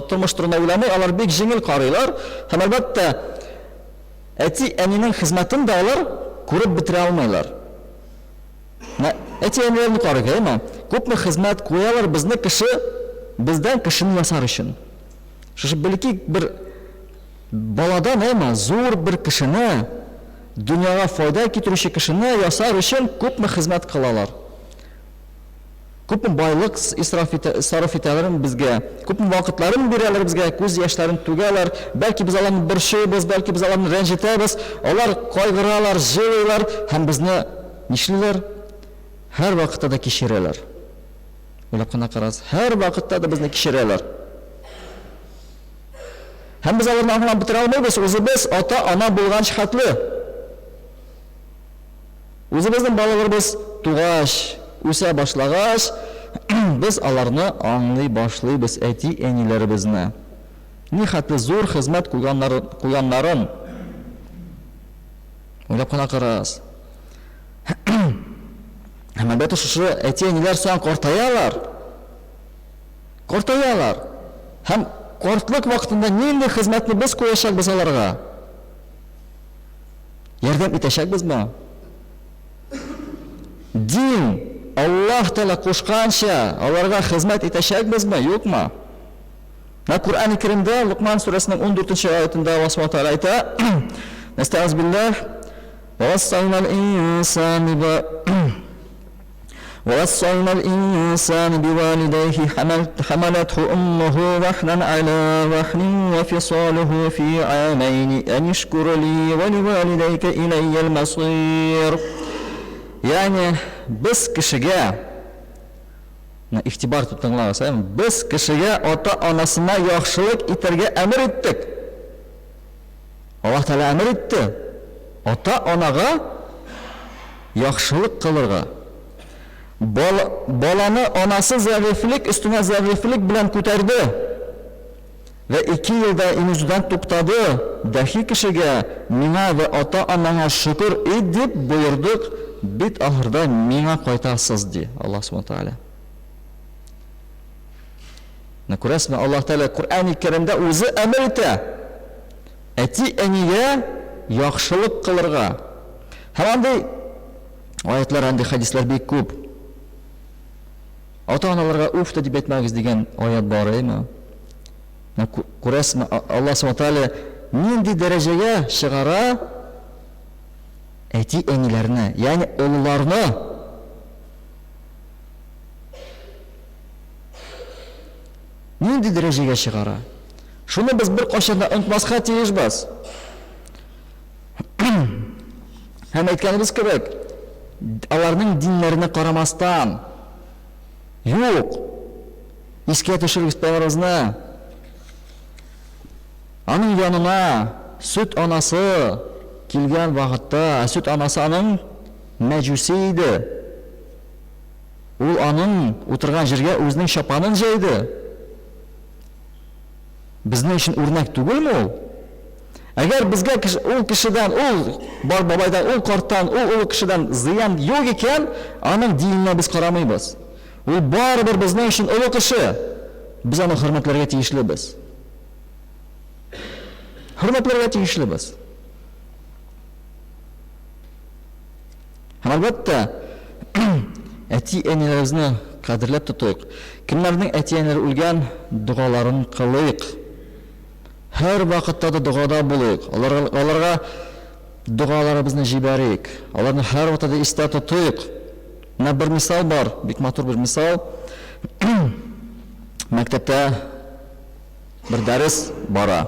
тормыш турында уйламый, алар бик җиңел карыйлар. Һәм әлбәттә әти-әнинең хезмәтен дә алар күреп бетерә алмайлар. Әти-әниләрне карыйгызмы? Күпме хезмәт куялар безне кеше, бездән кешене ясар өчен. Шушы бәлки бер баладан зур бер кешене, дөньяга файда китерүче кешене ясар өчен күпме хезмәт кылалар. Күпме байлык сарыф итәләр безгә, күпме вакытларын бирәләр безгә, күз яшьләрен түгәләр. Бәлки без аларны борчыйбыз, бәлки без аларны рәнҗетәбез. Алар кайгыралар, җыйлыйлар һәм безне нишлиләр? Һәр вакытта да кичерәләр. Уйлап кына карагыз, һәр вакытта да безне кичерәләр. Һәм без аларны аңлап бетерә алмыйбыз, үзебез ата-ана булган шәхәтле. Үзебезнең балаларыбыз тугач, үсә башлагач, без аларны аңлый башлыйбыз, әти-әниләребезне. Нихәтле зур хезмәт куйганнарын. Уйлап кына карагыз. Һәм әлбәттә шушы әти-әниләр соң картаялар. Картаялар. Һәм картлык вакытында нинди хезмәтне без куячакбыз аларга? Ярдәм итәчәкбезме? Дин, Аллаһ Тәала кушканча аларга хезмәт итәчәкбезме, юкмы? Куръан-ы Кәримдә Луқман сүрәсенең 14-нче аятында Аллаһ Субханаһу ва Тәала әйтә: "Нәстәгъиз биллаһ, وَوَصَّيْنَا الْإِنسَانَ بِوَالِدَيْهِ حَمَلَتْهُ أُمُّهُ وَحْنًا عَلَى وَحْنٍ وَفِصَالُهُ فِي عَامَيْنِ أَنِ اشْكُرْ لِي وَلِوَالِدَيْكَ إِلَيَّ الْمَصِيرُ." Yani biz kişiye ihtibar tutыңларыз, biz kişiye ota-anasına yaxşılık iterge emir ettik. Allah Teala emir etti. Ota-anaga yaxşılık kılırga. Balanı anası zəiflik üstüne zəiflik bilen küterdi. Ve 2 yılda inüzüden tuktadı. Dahi kişiye mina ve ota-anana şükür edip buyurduk. Bit ahırda mina kaytasız di Allah Subhanahu Teala. Ne kurasma Allah Teala Kur'an-ı Kerim'de özü emir etə. Әти-әнигә yaxşılık kılırga. Hem andi ayetler, andi hadisler bek köp. Ata-analarga uf da deb etməgiz degan ayet бар mı? Kurasma Allah Subhanahu Teala nindi dərəcəyə шығара әти-әниләрне, yani oğullarını. нинди дәрәҗәгә чыгара. Шуны без бер кашан да онытмаска тиешбез. Һәм әйткәнебез кебек, аларның диннәренә карамастан, юк, искә төшерегез пәйгамбәребезне, аның янына сөт анасы килгән вакытта, сөт анасы аның мәҗүси иде. Ул аның утырган җиргә үзенең шапанын җәйде. Безнең өчен үрнәк түгелме ул? Әгәр безгә ул кешедән, ул бар бабайдан, ул карттан, ул кешедән зыян юк икән, аның диненә без карамыйбыз. Ул барыбер безнең өчен олы кеше. Без аны хөрмәтләргә тиешлебез. Хөрмәтләргә тиешлебез. Һәм әлбәттә, әти-әниләребезне кадерләп тотыйк. Кемнәрнең әти-әниләре үлгән, дугаларын кылыйк. Һәр вакытта да дугада булыйк. Аларга дугаларыбызны җибәрик. Аларны һәр вакытта да истә тотыйк. Менә бер мисал бар, бик матур бер мисал. Мәктәптә бер дәрес бара.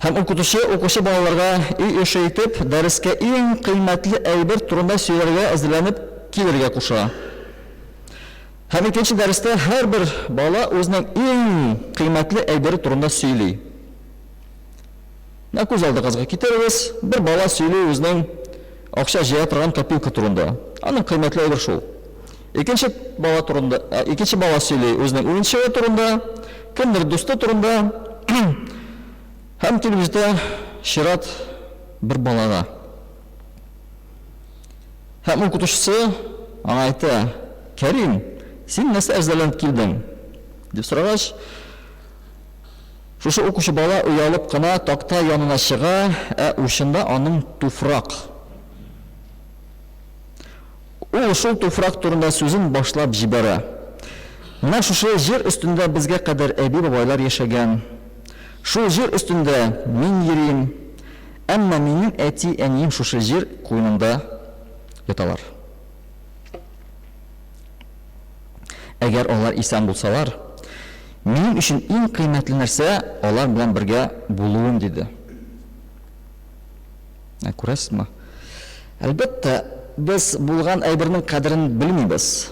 Һәм укучы балаларга үй эше итеп, дәрескә иң кыйммәтле әйбер турында сөйләргә әзерләнеп килергә куша. Һәм икенче дәрестә һәр бер бала үзенең иң кыйммәтле әйбере турында сөйли. Күз алдыгызга китерегез, бер бала сөйли үзенең акча җыя торган копилка турында. Аның кыйммәтле әйбер шул. Икенче бала сөйли үзенең уенчыгы турында, кемдер дусты турында. Һәм телевизорда чират бер балага. Һәм укытучысы аңа әйтә: "Кәрим, син нәрсә әзерләнеп килдең?" дип сорагач, шушы укучы бала уялып кына такта янына чыга, ушында аның туфрак. Ул шул туфрак турында сүзен башлап җибәрә. Менә шушы җир өстендә безгә кадәр әби бабайлар яшәгән. Шул җир өстендә мин йөрим, әмма минем әти-әнием шушы җир куенында яталар. Әгәр алар исән булсалар, минем өчен иң кыйммәтле нәрсә алар белән бергә булуым диде. Күрәсезме? Әлбәттә, без булган әйбернең кадерен белмибез.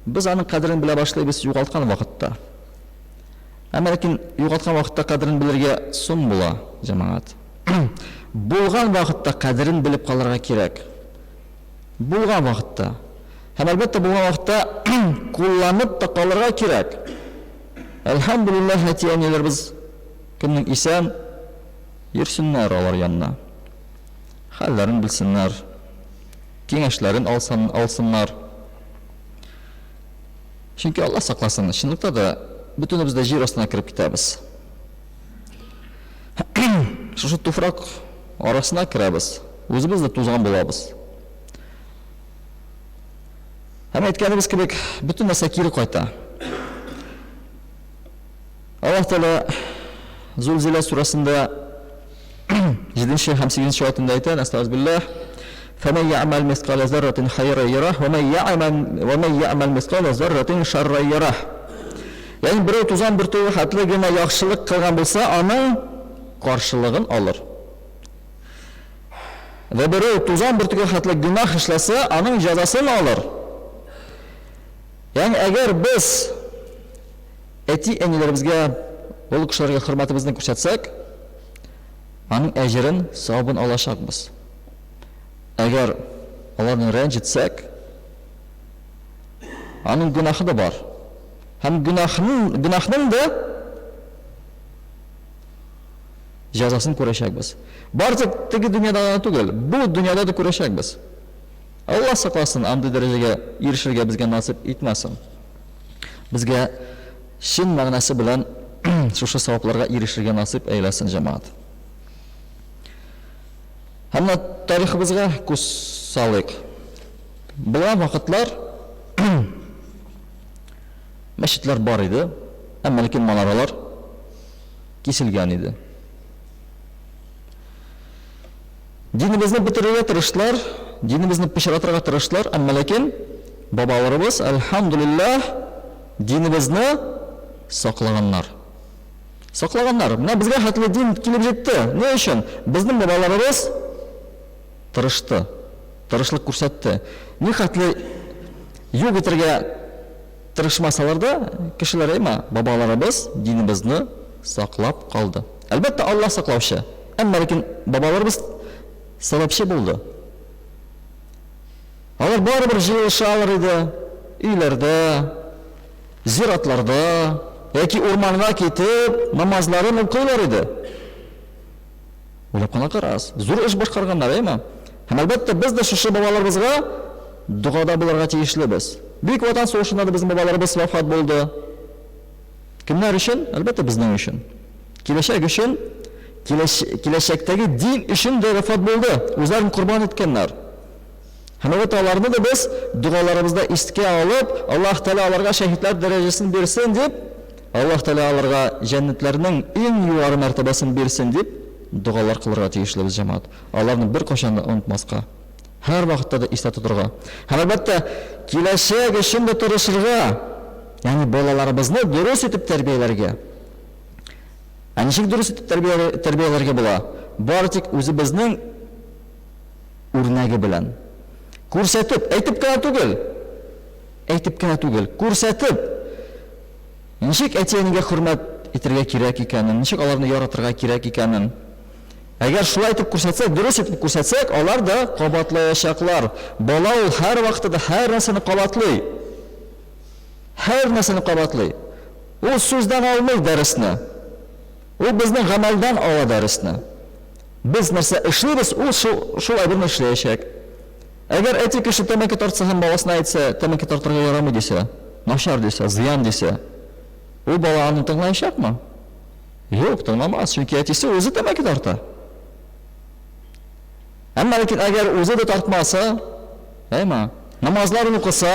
Без аның кадерен белә башлыйбыз югалткан вакытта. Әмма ләкин югалткан вакытта кадерен белергә сум була, җәмәгать. Булган вакытта кадерен белеп калырга кирәк. Булган вакытта. Һәм әлбәттә булган вакытта кулланып та калырга кирәк. Әлхәмдүлиллаһ, әти-әниләребез кемнең исән, йөрсеннәр алар янына. Хәлләрен белсеннәр, киңәшләрен алсыннар. Чөнки Алла сакласын, чынлыкта да бөтенебез дә җир астына кирип китәбез. Шушы туфрак арасына керәбез, үзебез дә тузган булабыз. Һәм әйткәнебез кебек, бөтен нәрсә кире кайта. Аллаһ Тәгалә Зулзила сурасында 7 һәм 8 аятында әйтә: "Астагфируллаһ, فَمَن يَعْمَلْ مِثْقَالَ ذَرَّةٍ خَيْرًا يَرَهُ وَمَن يَعْمَلْ مِثْقَالَ ذَرَّةٍ شَرًّا يَرَهُ." Ягъни берәү тузан бер төгә хәтле генә яхшылык кылган булса, аның каршылыгын алыр. Вә берәү тузан бер төгә хәтле гүнах эшләсә, аның җәзасын алыр. Ягъни әгәр без әти-әниләребезгә, ул кешеләргә хөрмәтебезне күрсәтсәк, аның әҗерен, савабын алачакбыз. Әгәр аларны рәнҗетсәк, аның гүнахы да бар. Һәм гүнахның да җәзасын күрәчәкбез. Бар тик теге дөньяда гына түгел, бу дөньяда да күрәчәкбез. Алла сакласын, андый дәрәҗәгә ирешергә безгә насип итмәсен. Безгә шин мәгънәсе белән шушы савапларга ирешергә насип әйләсен, җәмәгать. Һәм тарихыбызга күз салыйк. Булган вакытлар мәчетләр бар иде, әмма ләкин манаралар киселгән иде. Динебезне бетерергә тырыштылар, динебезне пычратырга тырыштылар, әмма ләкин бабаларыбыз, әлхәмдүлиллаһ, динебезне саклаганнар. саклаганнар. Менә безгә хәтле дин килеп җитте. Ни өчен? Безнең бабаларыбыз тырышты. Тырышлык күрсәтте. Ни хәтле юк итәргә тырышмасалар да, кешеләр әйма, бабаларыбыз динебезне саклап калды. Әлбәттә, Аллаһ саклаучы. Әмма ләкин бабаларыбыз сәбәпче булды. Алар барыбер җыелышалар иде, өйләрдә, зиратларда, яки урманга китеп, намазларын укыйлар иде. Уйлап кына карагыз, зур эш башкарганнар, әйме? Һәм әлбәттә, без дә шушы бабаларыбызга дугада булырга тиешлебез. Бик Ватан сугышында да безнең бабаларыбыз вафат булды. Кемнәр өчен? Әлбәттә, безнең өчен. Киләчәк өчен, киләчәктәге дин өчен дә вафат булды. Үзләрен курбан иткәннәр. Һәм аларны да без дугаларыбызда искә алып, Аллаһ Тәала аларга шәһидләр дәрәҗәсен бирсен дип, Аллаһ Тәала аларга җәннәтләрнең иң югары мәртәбәсен бирсен дип дугалар кылырга тиешлебез, җәмәгать. Аларны бер кашан да онытмаска. Һәр вакытта да истә тотырга. Һәм әлбәттә, киләчәк өчен дә тырышырга, ягъни балаларыбызны дөрес итеп тәрбияләргә. Ничек дөрес итеп тәрбияләргә була? Бары тик үзебезнең үрнәге белән. Күрсәтеп, әйтеп кенә түгел, күрсәтеп. Ничек әтиәнигә хөрмәт итәргә кирәк икәнен, ничек аларны яратырга кирәк икәнен. Әгәр шулай итеп күрсәтсәк, дөрес итеп күрсәтсәк, алар да кабатлаячаклар. Бала ул һәр вакытта һәр нәрсәне кабатлый. Һәр нәрсәне кабатлый. Ул сүздән алмый дәресне. Ул безнең гамәлдән ала дәресне. Без нәрсә эшлибез, ул шул әйберне эшләячәк. Әгәр әти кеше тәмәке тартса һәм баласына әйтсә, тәмәке тартырга ярамый дисә, начар дисә, зыян дисә, ул бала аны тыңлаячакмы? Юк, тыңламас, чөнки әтисе үзе тәмәке тарта. Әмма ләкин әгәр үзе дә тартмаса, әйме, намазларын укыса,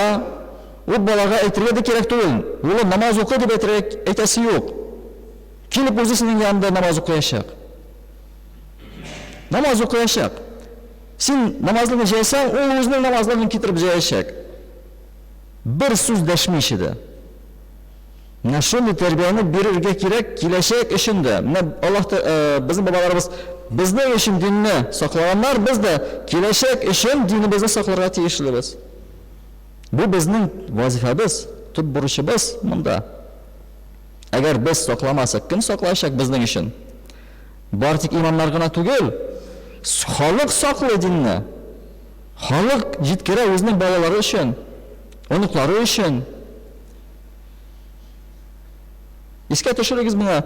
ул балага әйтергә дә кирәк түгел. Ул намаз укы дип әйтәсе юк. Килеп үзенең янында намаз укыячак. Намаз укыячак. Син намазлыгын җәйсәң, ул үзенең намазлыгын китереп җәячәк. Бер сүз дәшмичә дә. Менә шундый тәрбияне бирергә кирәк киләчәк өчен дә. Менә Аллаһ безнең бабаларыбыз безнең өчен динне саклаганнар, без дә киләчәк өчен динебезне сакларга тиешлебез. Бу безнең вазифабыз, төп бурычыбыз монда. Әгәр без сакламасак, кем саклаячак безнең өчен? Бары тик имамнар гына түгел, халык саклый динне. Халык җиткерә үзенең балалары өчен, оныклары өчен. Искә төшерегез менә,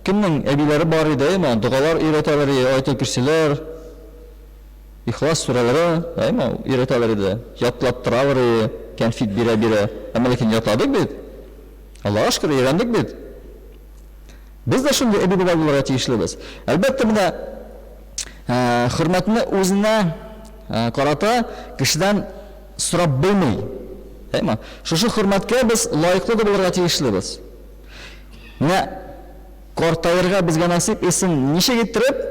кемнең әбиләре бар иде, әйме, дугалар өйрәтәләр, аятул курсилар, ихлас сүрәләре, әйме, өйрәтәләр иде. Ятлап торалар, кәнфит бирә. Әмма ләкин ятладык бит. Аллаһка шөкер, өйрәндек бит. Без дә шундый әби булырга тиешлебез. Әлбәттә, менә хөрмәтне үзенә карата кешедән сорап булмый. Әйме, шушы хөрмәткә без лаеклы булырга тиешлебез. Менә картаерга безгә насип исен ничек иттереп?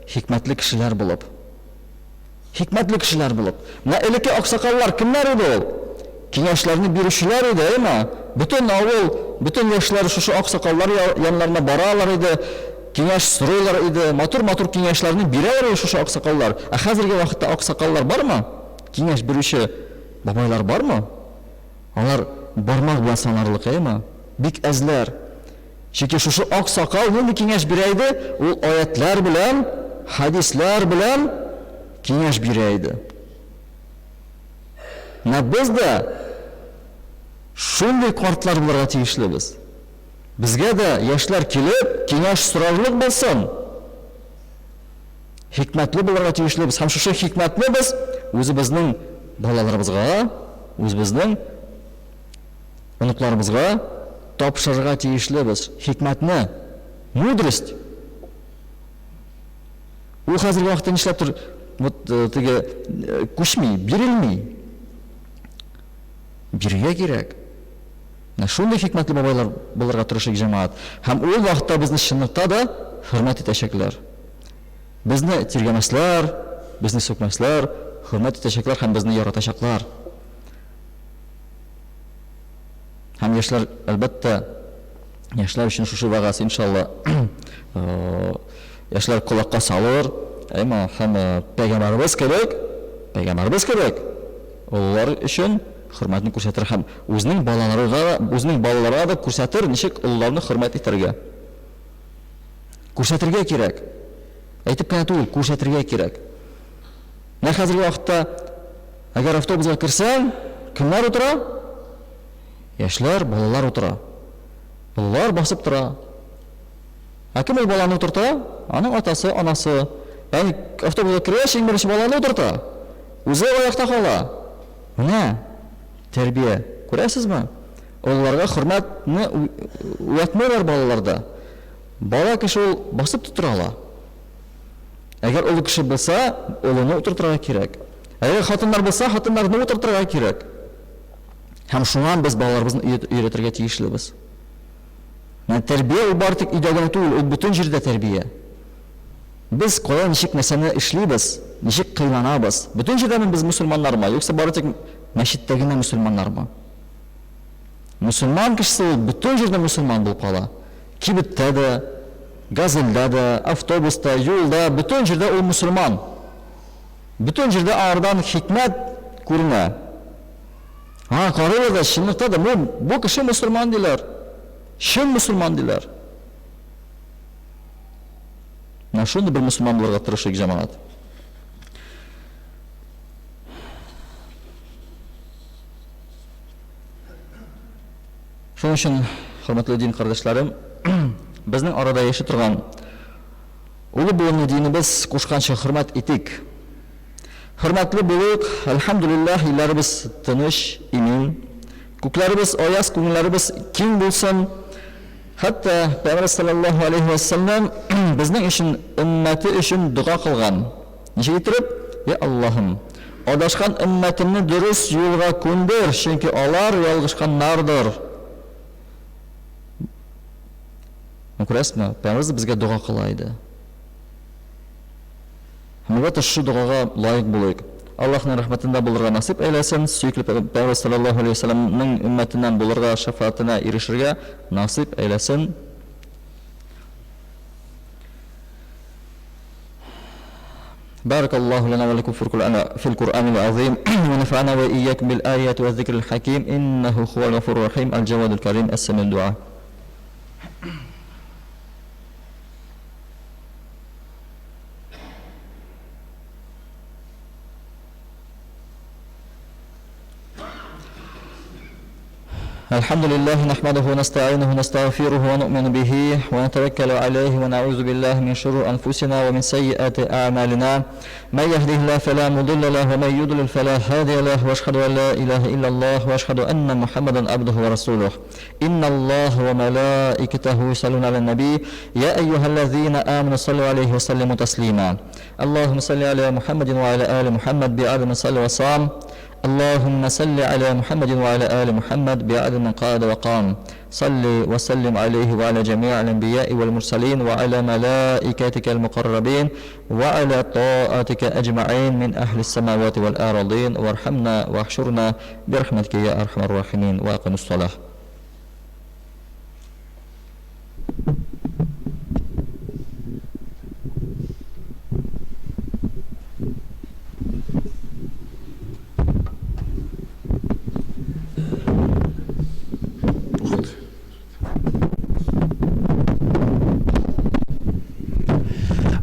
Хикмәтле кешеләр булып. Хикмәтле кешеләр булып. Менә элекке аксакаллар кемнәр иде ул? Киңәшләрне бирүчеләр иде, әйме? Бүтән авыл, бүтән яшьләр шушы аксакаллар яннарына баралар иде, киңәш сорыйлар иде, матур киңәшләрне бирәләр иде шушы аксакаллар. Ә хәзерге вакытта аксакаллар бармы? Киңәш бирүче бабайлар бармы? Алар бармак белән санарлык, әйме? Бик әзләр. Чөнки шушы аксакал нинди киңәш бирә иде? Ул аятлар белән, хадислар белән киңәш бирә иде. Менә без дә шундый картлар булырга тиешлебез. Безгә дә яшьләр килеп, киңәш сорарлык булсын. Хикмәтле булырга тиешлебез. Һәм шушы хикмәтне без үзебезнең балаларыбызга, үзебезнең оныкларыбызга тапшырырга тиешлебез. Хикмәтне, мудрость. Ул хәзерге вакытта нишләп тор, теге күчми, бирелми. Бирергә кирәк. Шундый хикмәтле бабайлар булырга тырышык җәмәгать. Һәм ул вакытта безне чынлыкта да хөрмәт итәчәкләр. Безне тиргәмәсләр, безне сөкмәсләр, хөрмәт итәчәкләр һәм безне яратачаклар. Һәм яшьләр әлбәттә Яшьләр өчен шушы вәгазь иншалла яшьләр колакка салыр, һәм пәйгамбәрбез кебек олар өчен хөрмәтне күрсәтер һәм үзенең балаларына да күрсәтер, ничек улларны хөрмәт итәргә. Күрсәтергә кирәк. Әйтеп кенә түгел, күрсәтергә кирәк. Менә хәзерге вакытта әгәр автобуска кирсәң, кемнәр утыра? Яшьләр, балалар утыра. Балалар басып тора. Кем ул баланы утырта? Аның атасы, анасы. Яни автобуска кергәч, иң беренче баланы утырта. Үзе аякта кала. Менә тәрбия. Күрәсезме? Улларга хөрмәтне үтмәләр балаларда. Бала кеше ул басып тотыра ала. Әгәр ул кеше булса, улыны утыртырга кирәк. Әгәр хатыннар булса, хатыннарны утыртырга кирәк. Һәм шуңан без балаларыбызны өйрәтергә тиешлебез. Тәрбия ул бары тик өйдә генә түгел, ул бөтен җирдә тәрбия. Без кая ничек нәрсәне эшлибез, ничек кыйланабыз. Бөтен җирдә без мусульманнармы, юкса бары тик мәчеттә генә мусульманнармы? Мусульман кешесе бөтен җирдә мусульман булып кала. Кибеттә дә, газелдә дә, автобуста, юлда, бөтен җирдә ул мусульман. Бөтен җирдә ардан хикмәт күренә. Карыйлар да, чынлыкта да, бу кеше мусульман диләр. Шын мусульман диләр. Шундый бер мусульман булырга тырышыйк, җәмәгать. Шуның өчен, хөрмәтле дин кардәшләрем, безнең арада яши торган улы буынны динебез кушканча хөрмәт итик. Хөрмәтле булыйк, әлхәмдүлиллаһ, илләребез тыныч, имин, күкләребез аяз, күңелләребез киң булсын. Хәтта Пәйгамбәр саллаллаһу алейхи ва саллям безнең өчен, уммәте өчен дуа кылган. Ничек итеп? Я Аллаһым, адашкан уммәтемне дөрес юлга күндер, чөнки алар ялгышканнардыр. Күрәсезме? Пәйгамбер безгә дуа кыла иде. Һәм шу дуага лаек булыйк. Аллаһның рәхмәтендә булырга насип әйләсен, сөйкле Пәйгамбер саллаллаһу алейхи ва салламның уммәтеннән булырга, шафаатына ирешергә насип әйләсен. بارك الله لنا ولكم في القرآن العظيم ونفعنا وإياكم بالآيات والذكر الحكيم إنه هو الغفور الرحيم الجواد الكريم السميع الدعاء. الحمد لله نحمده ونستعينه ونستغفره ونؤمن به ونتوكل عليه ونعوذ بالله من شرور أنفسنا ومن سيئات أعمالنا من يهده الله فلا مضل له ومن يضلل فلا هادي له واشهد أن لا إله إلا الله واشهد أن محمدا عبده ورسوله إن الله وملائكته يصلون على النبي يا أيها الذين آمنوا صلوا عليه وسلموا تسليما اللهم صل على محمد وعلى آل محمد بعدد من صلى وصام اللهم صل على محمد وعلى آل محمد بعدد من قاد وقام صل وسلم عليه وعلى جميع الأنبياء والمرسلين وعلى ملائكتك المقربين وعلى طاعتك أجمعين من أهل السماوات والأرضين وارحمنا واحشرنا برحمتك يا أرحم الراحمين وأقم الصلاة.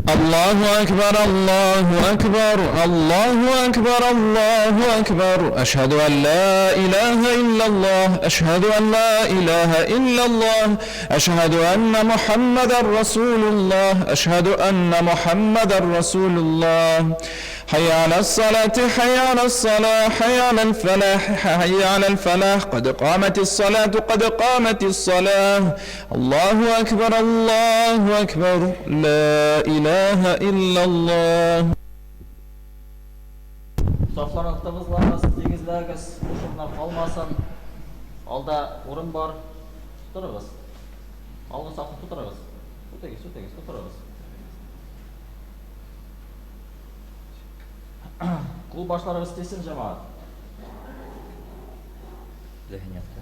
الله أكبر الله أكبر الله أكبر الله أكبر أشهد أن لا إله إلا الله أشهد أن لا إله إلا الله أشهد أن محمدا رسول الله أشهد أن محمدا رسول الله حي على الصلاة حي على الصلاة حي على الفلاح حي على الفلاح قد قامت الصلاة قد قامت الصلاة الله أكبر الله أكبر لا إله إلا الله. Saflarınızla sizleriniz boşluklar kalmasın. Alda orun var. Tutarız. Alın safı tutarız. Tutarız. Kul başları istesin cemaat. Zihniyette.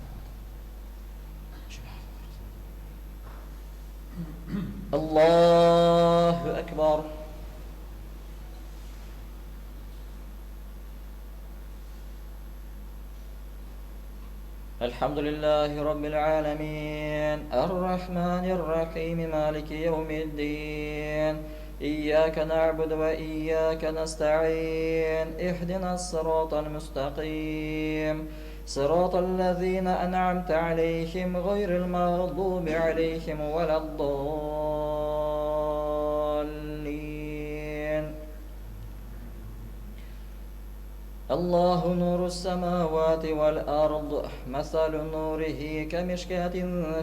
الله أكبر. الحمد لله رب العالمين الرحمن الرحيم مالك يوم الدين إياك نعبد وإياك نستعين اهدنا الصراط المستقيم صراط الذين أنعمت عليهم غير المغضوب عليهم ولا الضالين. الله نور السماوات والأرض مثل نوره كمشكاة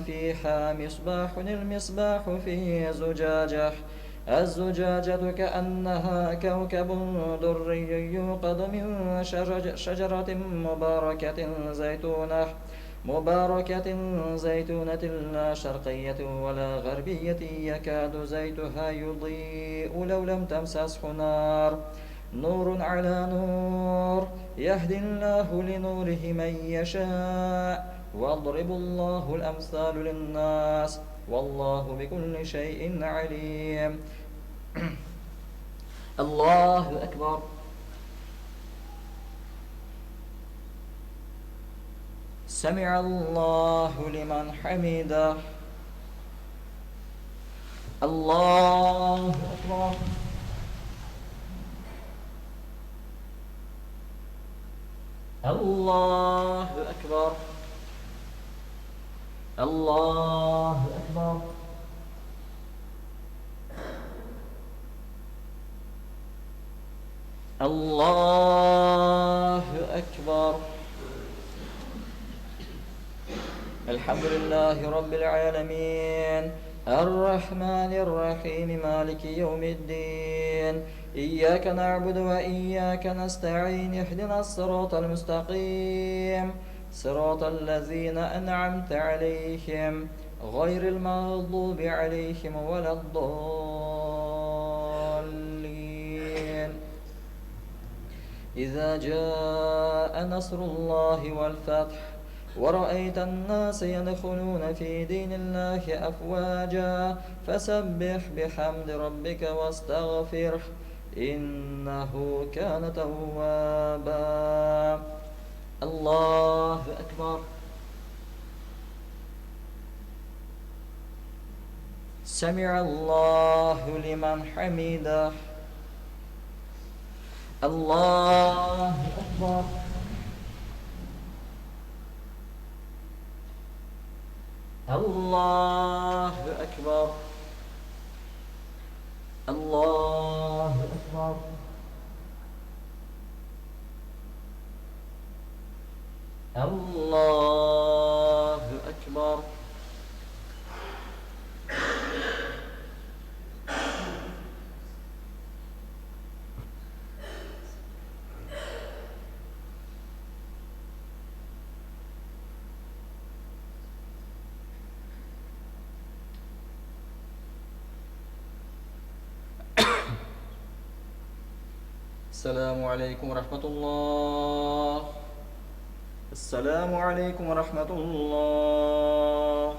فيها مصباح المصباح في زجاجة الزجاجة كأنها كوكب دري يوقد من شجرة مباركة زيتونة لا شرقية ولا غربية يكاد زيتها يضيء لو لم تمسسه نار نور على نور يهدي الله لنوره من يشاء واضرب الله الأمثال للناس والله بكل شيء عليم. الله أكبر. سمع الله لمن حمده. الله أكبر. الله أكبر. الله أكبر. الله أكبر. الحمد لله رب العالمين الرحمن الرحيم مالك يوم الدين إياك نعبد وإياك نستعين اهدنا الصراط المستقيم صراط الذين أنعمت عليهم غير المغضوب عليهم ولا الضالين. إذا جاء نصر الله والفتح ورأيت الناس يدخلون في دين الله أفواجا فسبح بحمد ربك واستغفره إنه كان توابا. الله أكبر. سمع الله لمن حمده. الله أكبر. الله أكبر. الله أكبر. الله أكبر. السلام عليكم ورحمة الله. السلام عليكم ورحمة الله.